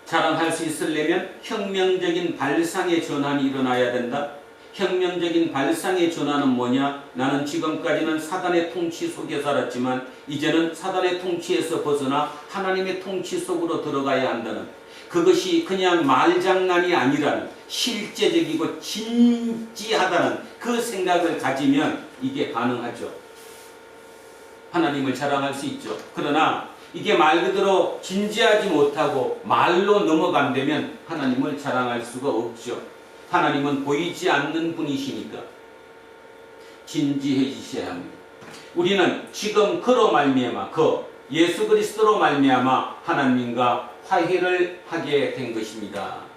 [SPEAKER 2] 자랑할 수 있으려면 혁명적인 발상의 전환이 일어나야 된다. 혁명적인 발상의 전환은 뭐냐? 나는 지금까지는 사단의 통치 속에 살았지만 이제는 사단의 통치에서 벗어나 하나님의 통치 속으로 들어가야 한다는, 그것이 그냥 말장난이 아니라는, 실제적이고 진지하다는 그 생각을 가지면 이게 가능하죠. 하나님을 자랑할 수 있죠. 그러나 이게 말 그대로 진지하지 못하고 말로 넘어간다면 하나님을 자랑할 수가 없죠. 하나님은 보이지 않는 분이시니까 진지해지셔야 합니다. 우리는 지금 그로 말미암아, 예수 그리스도로 말미암아 하나님과 화해를 하게 된 것입니다.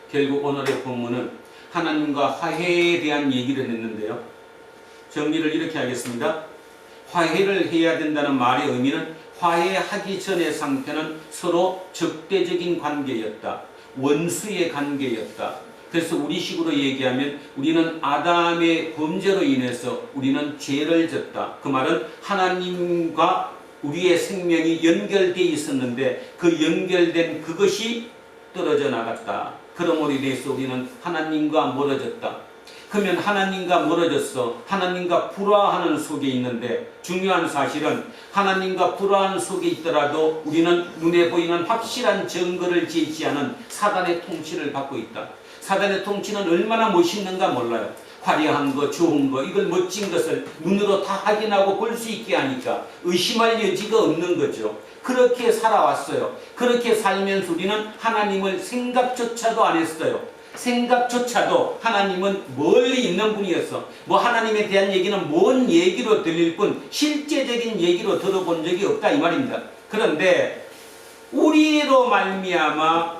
[SPEAKER 2] 결국 오늘의 본문은 하나님과 화해에 대한 얘기를 했는데요. 정리를 이렇게 하겠습니다. 화해를 해야 된다는 말의 의미는 화해하기 전의 상태는 서로 적대적인 관계였다. 원수의 관계였다. 그래서 우리식으로 얘기하면 우리는 아담의 범죄로 인해서 우리는 죄를 졌다. 그 말은 하나님과 우리의 생명이 연결되어 있었는데 그 연결된 그것이 떨어져 나갔다. 그러므로 인해서 우리는 하나님과 멀어졌다. 그러면 하나님과 멀어졌어. 하나님과 불화하는 속에 있는데 중요한 사실은 하나님과 불화하는 속에 있더라도 우리는 눈에 보이는 확실한 증거를 제시하는 사단의 통치를 받고 있다. 사단의 통치는 얼마나 멋있는가 몰라요. 화려한 거, 좋은 거, 이걸 멋진 것을 눈으로 다 확인하고 볼 수 있게 하니까 의심할 여지가 없는 거죠. 그렇게 살아왔어요. 그렇게 살면서 우리는 하나님을 생각조차도 안 했어요. 생각조차도 하나님은 멀리 있는 분이었어. 뭐 하나님에 대한 얘기는 먼 얘기로 들릴 뿐 실제적인 얘기로 들어본 적이 없다 이 말입니다. 그런데 우리로 말미암아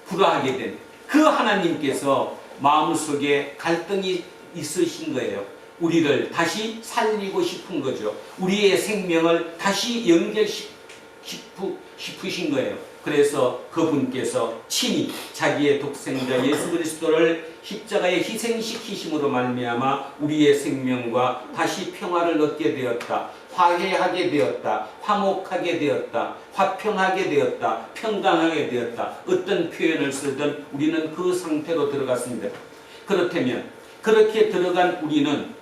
[SPEAKER 2] 불화하게 된 그 하나님께서 마음속에 갈등이 있으신 거예요. 우리를 다시 살리고 싶은 거죠. 우리의 생명을 다시 싶으신 거예요. 그래서 그분께서 친히 자기의 독생자 예수 그리스도를 십자가에 희생시키심으로 말미암아 우리의 생명과 다시 평화를 얻게 되었다. 화해하게 되었다. 화목하게 되었다. 화평하게 되었다. 평강하게 되었다. 어떤 표현을 쓰든 우리는 그 상태로 들어갔습니다. 그렇다면 그렇게 들어간 우리는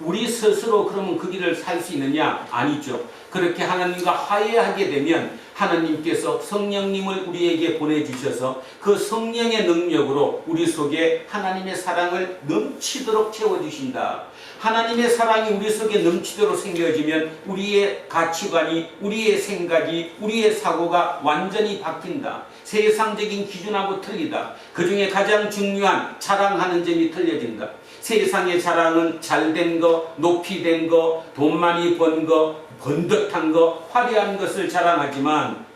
[SPEAKER 2] 우리 스스로 그러면 그 길을 살 수 있느냐? 아니죠. 그렇게 하나님과 화해하게 되면 하나님께서 성령님을 우리에게 보내주셔서 그 성령의 능력으로 우리 속에 하나님의 사랑을 넘치도록 채워주신다. 하나님의 사랑이 우리 속에 넘치도록 생겨지면 우리의 가치관이, 우리의 생각이, 우리의 사고가 완전히 바뀐다. 세상적인 기준하고 틀리다. 그 중에 가장 중요한 자랑하는 점이 틀려진다. 세상의 자랑은 잘된 거, 높이 된 거, 돈 많이 번 거, 번듯한 거, 화려한 것을 자랑하지만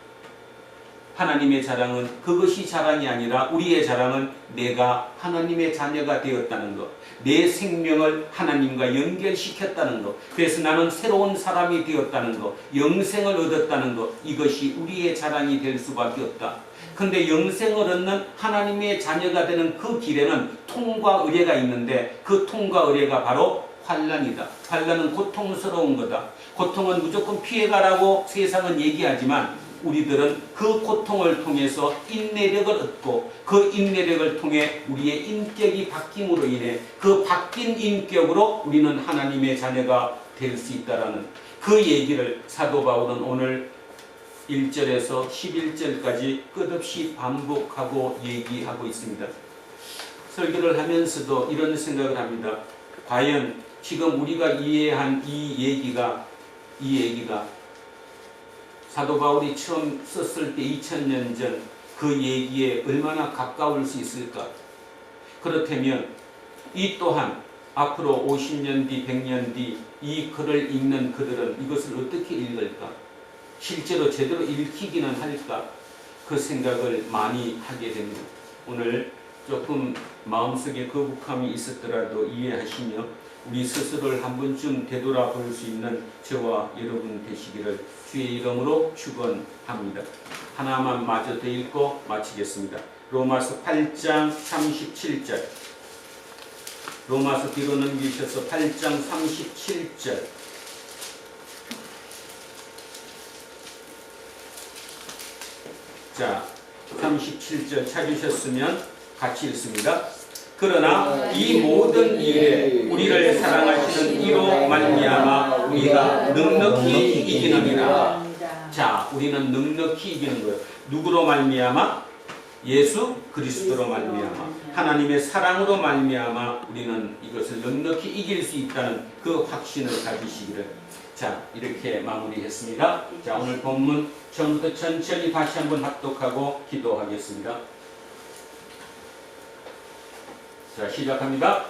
[SPEAKER 2] 하나님의 자랑은 그것이 자랑이 아니라 우리의 자랑은 내가 하나님의 자녀가 되었다는 것, 내 생명을 하나님과 연결시켰다는 것, 그래서 나는 새로운 사람이 되었다는 것, 영생을 얻었다는 것, 이것이 우리의 자랑이 될 수밖에 없다. 근데 영생을 얻는 하나님의 자녀가 되는 그 길에는 통과 의례가 있는데 그 통과 의례가 바로 환난이다. 환난은 고통스러운 거다. 고통은 무조건 피해가라고 세상은 얘기하지만 우리들은 그 고통을 통해서 인내력을 얻고 그 인내력을 통해 우리의 인격이 바뀜으로 인해 그 바뀐 인격으로 우리는 하나님의 자녀가 될 수 있다라는 그 얘기를 사도 바울은 오늘 1절에서 11절까지 끝없이 반복하고 얘기하고 있습니다. 설교를 하면서도 이런 생각을 합니다. 과연 지금 우리가 이해한 이 얘기가 사도 바울이 처음 썼을 때 2000년 전 그 얘기에 얼마나 가까울 수 있을까? 그렇다면 이 또한 앞으로 50년 뒤, 100년 뒤 이 글을 읽는 그들은 이것을 어떻게 읽을까? 실제로 제대로 읽히기는 할까? 그 생각을 많이 하게 됩니다. 오늘 조금 마음속에 거북함이 있었더라도 이해하시며 우리 스스로를 한 번쯤 되돌아볼 수 있는 저와 여러분 되시기를 주의 이름으로 축원합니다. 하나만 마저 더 읽고 마치겠습니다. 로마서 8장 37절. 로마서 뒤로 넘기셔서 8장 37절. 자, 37절 찾으셨으면 같이 읽습니다. 그러나 이 모든 일에 우리를 사랑하시는 이로 말미암아 우리가 넉넉히 이기느니라. 자, 우리는 넉넉히 이기는 거예요. 누구로 말미암아? 예수 그리스도로 말미암아 하나님의 사랑으로 말미암아 우리는 이것을 넉넉히 이길 수 있다는 그 확신을 가지시기를. 자, 이렇게 마무리했습니다. 자, 오늘 본문 처음부터 천천히 다시 한번 합독하고 기도하겠습니다. 자, 시작합니다.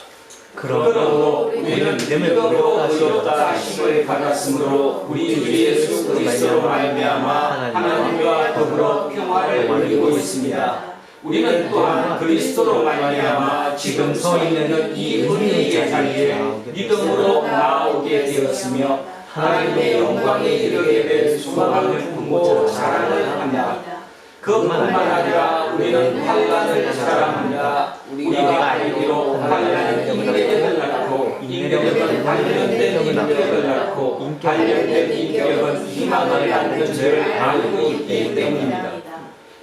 [SPEAKER 1] 그러므로 우리는 믿음을
[SPEAKER 4] 의롭다 하심을 받았으므로 우리 주 예수 그리스도로 말미암아 하나님과 더불어 평화를 누리고 있습니다. 우리는 또한 그리스도로 말미암아 지금 서 있는 이 은혜의 자리에 믿음으로 나오게 되었으며 하나님의 영광에 이르게 될 소망을 품고 자랑을 합니다. 그뿐만 아니라 우리는 환난을 자랑합니다. 우리가 알기로 환난은 인내력을 낳고 인내력은 단련된 인격을 낳고 단련된 인격은 희망을 낳는 줄 알고 있기 때문입니다.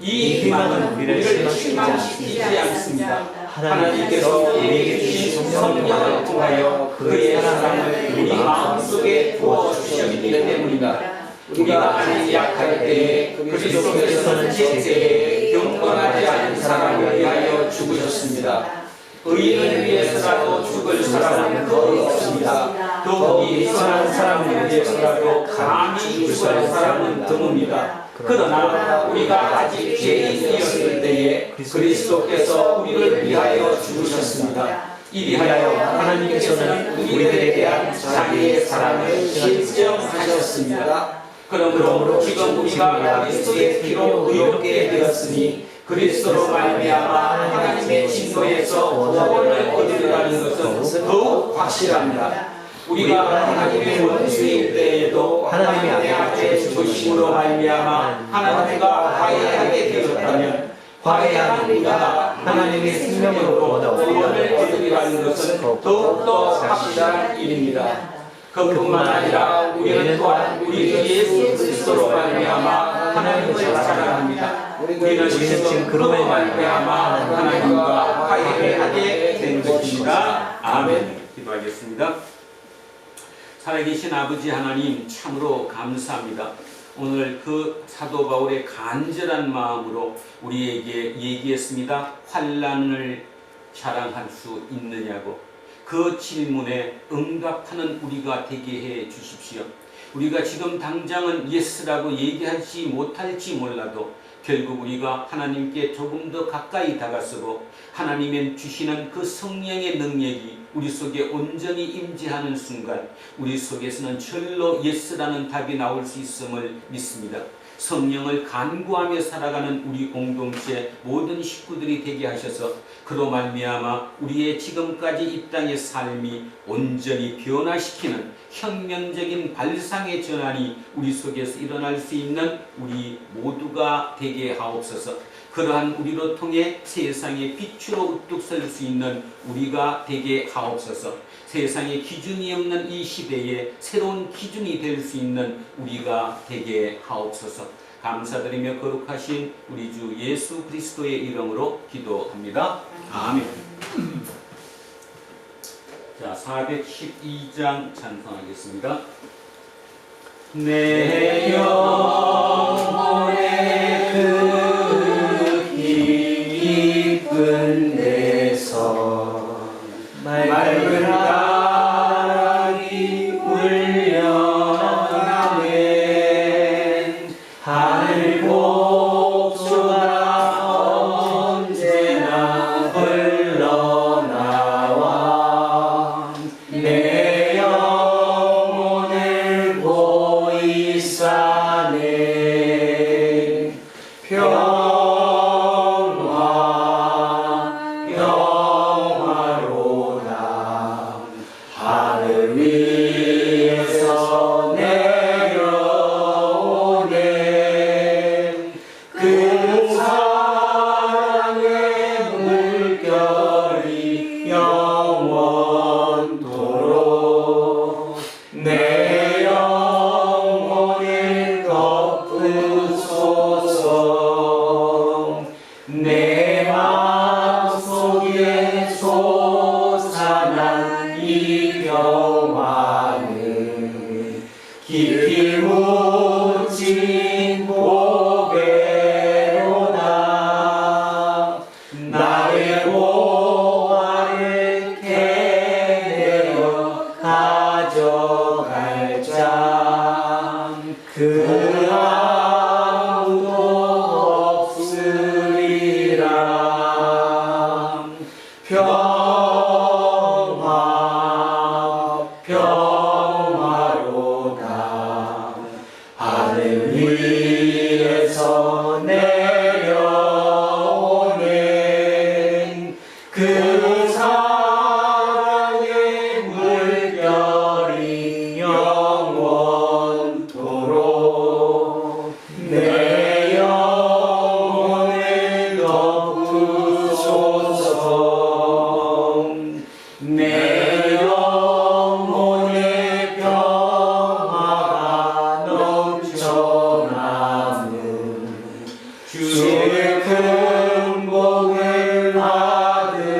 [SPEAKER 4] 이 희망은 우리를 실망시키지 않습니다. 하나님께서 우리에게 주신 성령을 통하여 그의 사랑을 우리 마음속에 부어주셨기 때문입니다. 우리가 아직 약할 때에 그리스도께서는 제때에 경건하지 않은 사람을 위하여 죽으셨습니다. 의인을 위해서라도 죽을 사람은 거의 없습니다. 더욱이 선한 사람을 위해서라도 감히 죽을 사람은 드뭅니다. 그러나 우리가 아직 죄인이었을 때에 그리스도께서 우리를 위하여 죽으셨습니다. 이리하여 하나님께서는 우리들에 대한 자기의 사랑을 실증하셨습니다. 그러므로 지금 우리가 그리스도의 피로 의롭게 되었으니 그리스도로 말미암아 하나님의 진노에서 구원을 얻으리라는 것은 더욱 확실합니다. 우리가 하나님의 원수일 때에도 하나님의 앞에 죽으심으로 말미암아 하나님과 화해하게 되었다면 화해한 우리가 하나님의 생명으로 구원을 얻으리라는 것은 더욱더 확실한 일입니다. 그뿐만 아니라 우리는 또한 우리 주 예수 그리스도로 말미암아 하나님을 사랑합니다. 우리는 지금 그로 말미암아 하나님과 화해하게 된 것입니다. 아멘. 기도하겠습니다. 살아계신 아버지 하나님 참으로 감사합니다. 오늘 그 사도 바울의 간절한 마음으로 우리에게 얘기했습니다. 환난을 자랑할 수 있느냐고. 그 질문에 응답하는 우리가 되게 해 주십시오. 우리가 지금 당장은 예스라고 얘기할지 못할지 몰라도 결국 우리가 하나님께 조금 더 가까이 다가서고 하나님의 주시는 그 성령의 능력이 우리 속에 온전히 임재하는 순간 우리 속에서는 절로 예스라는 답이 나올 수 있음을 믿습니다. 성령을 간구하며 살아가는 우리 공동체 모든 식구들이 되게 하셔서 그로 말미암아 우리의 지금까지 이 땅의 삶이 온전히 변화시키는 혁명적인 발상의 전환이 우리 속에서 일어날 수 있는 우리 모두가 되게 하옵소서. 그러한 우리로 통해 세상의 빛으로 우뚝 설 수 있는 우리가 되게 하옵소서. 세상에 기준이 없는 이 시대에 새로운 기준이 될 수 있는 우리가 되게 하옵소서.
[SPEAKER 2] 감사드리며 거룩하신 우리 주 예수 그리스도의 이름으로 기도합니다. 아멘. 자, 412장 찬송하겠습니다. 내 영혼의 그 깊은 데서 맑은 바람이 울려나네. 하늘 복수가 언제나 흘러나와 내 영혼을 보이사네. 평화로다. 하늘 위에서 내려오네. 그 사랑의 물결이 영원토록 내 영혼을 덮으소서. 내 마음속에 솟아난 이 평화는 깊이 묻힌 보배로다. 나의 보화를 캐내어 가져갈 자 그 아무도 없으리라. 평화로다. 하늘 위에서 내려오는 그 사랑의 물결이 영원토록 내 영혼을 덮으소서. 내 영혼의 평화가 넘쳐나는 주의 큰 복을 받음이라.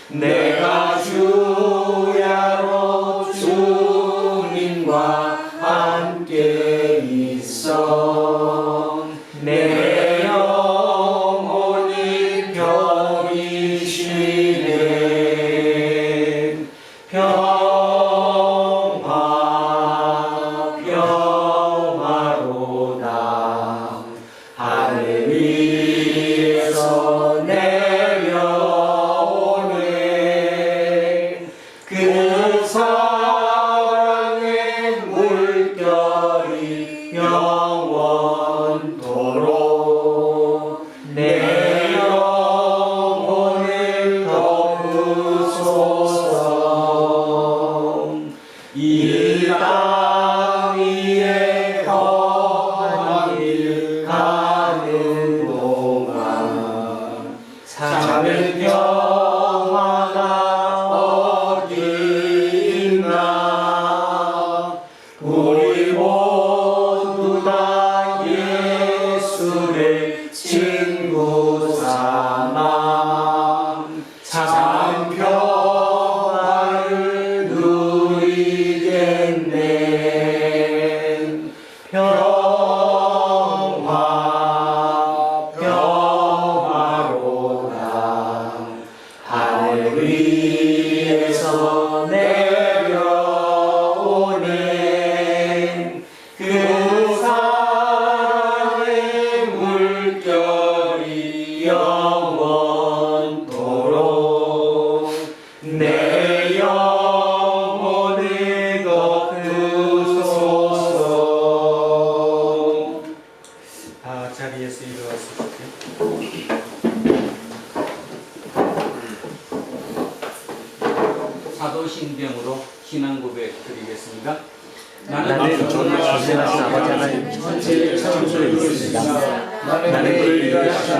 [SPEAKER 2] 내가 주야로 주님과 함께 있어 내 영혼이 편히 쉬네. 평화로다. 하늘 위에서 내려오네. 그 사랑의 물결이 영원토록 내 영혼을 덮으소서. 이 땅 위에 험한 길 가는 동안 참을 평화가 어디 있나. 우리 모두 다 예수를 친구 삼아 참 평화를 누리겠네. 평화로다. 하늘 위에서 내려오네. 그 사랑의 물결이 영원토록 내 영혼을 덮으소서. 자리에서 일어나십시오. 사도신경으로 신앙 고백 드리겠습니다.
[SPEAKER 1] 나는 존재하신 아버지 하나님 천지의 창조를 믿습니다. 나는 그를 위하신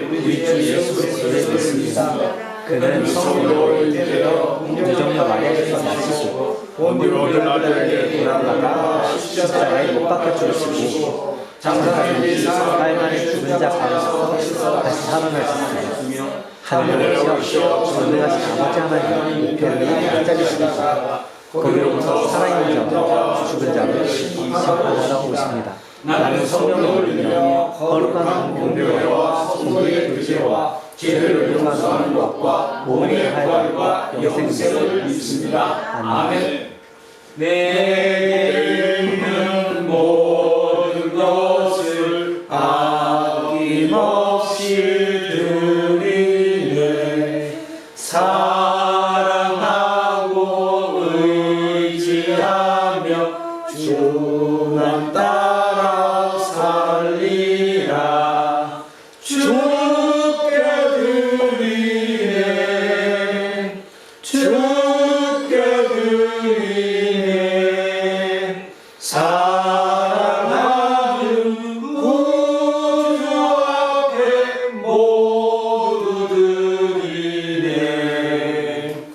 [SPEAKER 1] 우리 주 예수 그리스도를 믿습니다. 그는 성도로 인되어 공정녀 마리아에서 나시고 본디오 빌라도에게 고난받아 십자가에 못 박혀 죽으시고 장사된 지 4일 만에 죽은 자 가운데서 다시 살아나셨으며 하늘에서 전능하신 아버지 하나님 우편에 앉아계시다가 거기로부터 살아있는 자와 죽은 자를 심판하러 오십니다. 나는 성령을 올리며 거룩한 공교회와 성도의 교제와 죄를 용서하는 것과 몸의 활과 영생을 믿습니다. 아멘.
[SPEAKER 2] 내게 있는 모든 것을
[SPEAKER 1] 아낌없이 드리네. 사랑하고 의지하며 주만 따라 살리라. 주께 드리네. 주께 드리네. 사랑하는 구주 앞에 모두 드리네.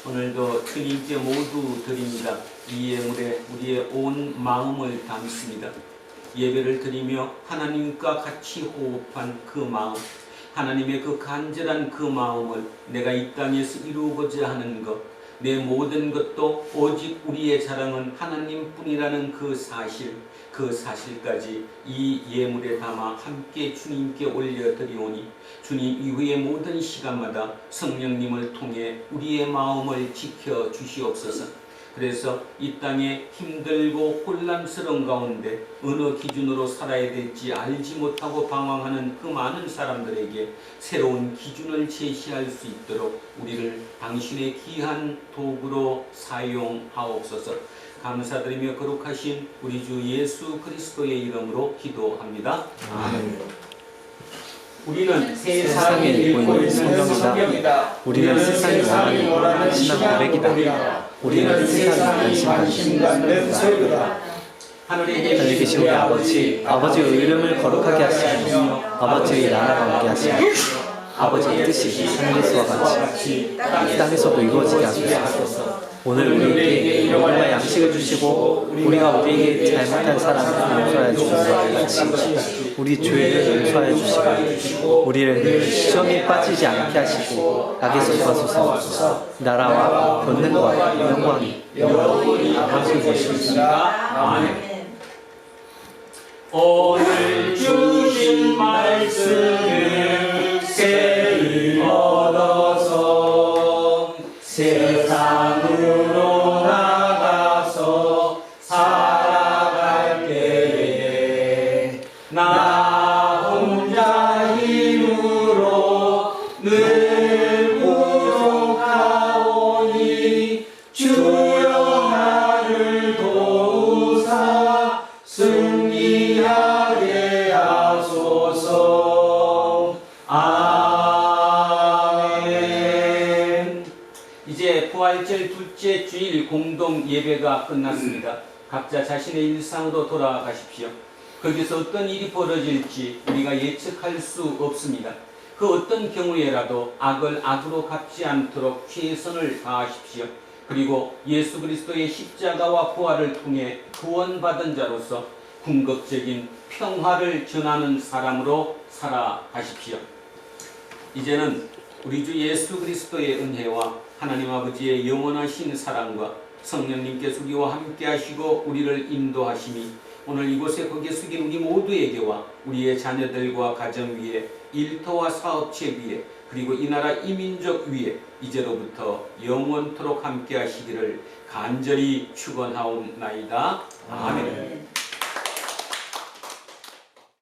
[SPEAKER 2] 오늘도 주님께 모두 드립니다. 이 예물에 우리의 온 마음을 담습니다. 예배를 드리며 하나님과 같이 호흡한 그 마음, 하나님의 그 간절한 그 마음을 내가 이 땅에서 이루고자 하는 것, 내 모든 것도 오직 우리의 자랑은 하나님뿐이라는 그 사실까지 이 예물에 담아 함께 주님께 올려드리오니 주님 이후의 모든 시간마다 성령님을 통해 우리의 마음을 지켜주시옵소서. 그래서 이 땅에 힘들고 혼란스러운 가운데 어느 기준으로 살아야 될지 알지 못하고 방황하는 그 많은 사람들에게 새로운 기준을 제시할 수 있도록 우리를 당신의 귀한 도구로 사용하옵소서. 감사드리며 거룩하신 우리 주 예수 그리스도의 이름으로 기도합니다. 아멘. 우리는
[SPEAKER 1] 세상에 읽고 있는 성경이다. 우리는 세상이 원하는 신앙 고백이다. 우리는 세상이 관심 갖는 설교다. 하늘에 계신 우리 아버지, 아버지의 이름을 거룩하게 하시며 아버지의 나라가 오게 하시며 아버지의 뜻이 하늘에서와 같이 이 땅에서도 이루어지게 하소서. 오늘 우리에게 일용할 양식을 주시고 우리가 우리에게 잘못한 사람을 용서하여 주신 것 같이 우리 죄를 용서하여 주시고 우리를 시험에 빠지지 않게 하시고 악에서 구하소서. 나라와 권능과 영광이 영원히 아버지 되시옵소서. 아멘.
[SPEAKER 2] 오늘 주신 말씀을 세임 얻어서 세상으로 나가서 살아갈 때에 나 혼자 힘으로 늘 부족하오니 주여 나를 도우사 승리하게 하소서. 아멘. 이제 부활절 둘째 주일 공동 예배가 끝났습니다. 각자 자신의 일상으로 돌아가십시오. 거기서 어떤 일이 벌어질지 우리가 예측할 수 없습니다. 그 어떤 경우에라도 악을 악으로 갚지 않도록 최선을 다하십시오. 그리고 예수 그리스도의 십자가와 부활을 통해 구원받은 자로서 궁극적인 평화를 전하는 사람으로 살아가십시오. 이제는 우리 주 예수 그리스도의 은혜와 하나님 아버지의 영원하신 사랑과 성령님께서 우리와 함께 하시고 우리를 인도하심이 오늘 이곳에 거기에 숙인 우리 모두에게와 우리의 자녀들과 가정 위에 일터와 사업체 위에 그리고 이 나라 이 민족 위에 이제로부터 영원토록 함께 하시기를 간절히 축원하옵나이다. 아멘.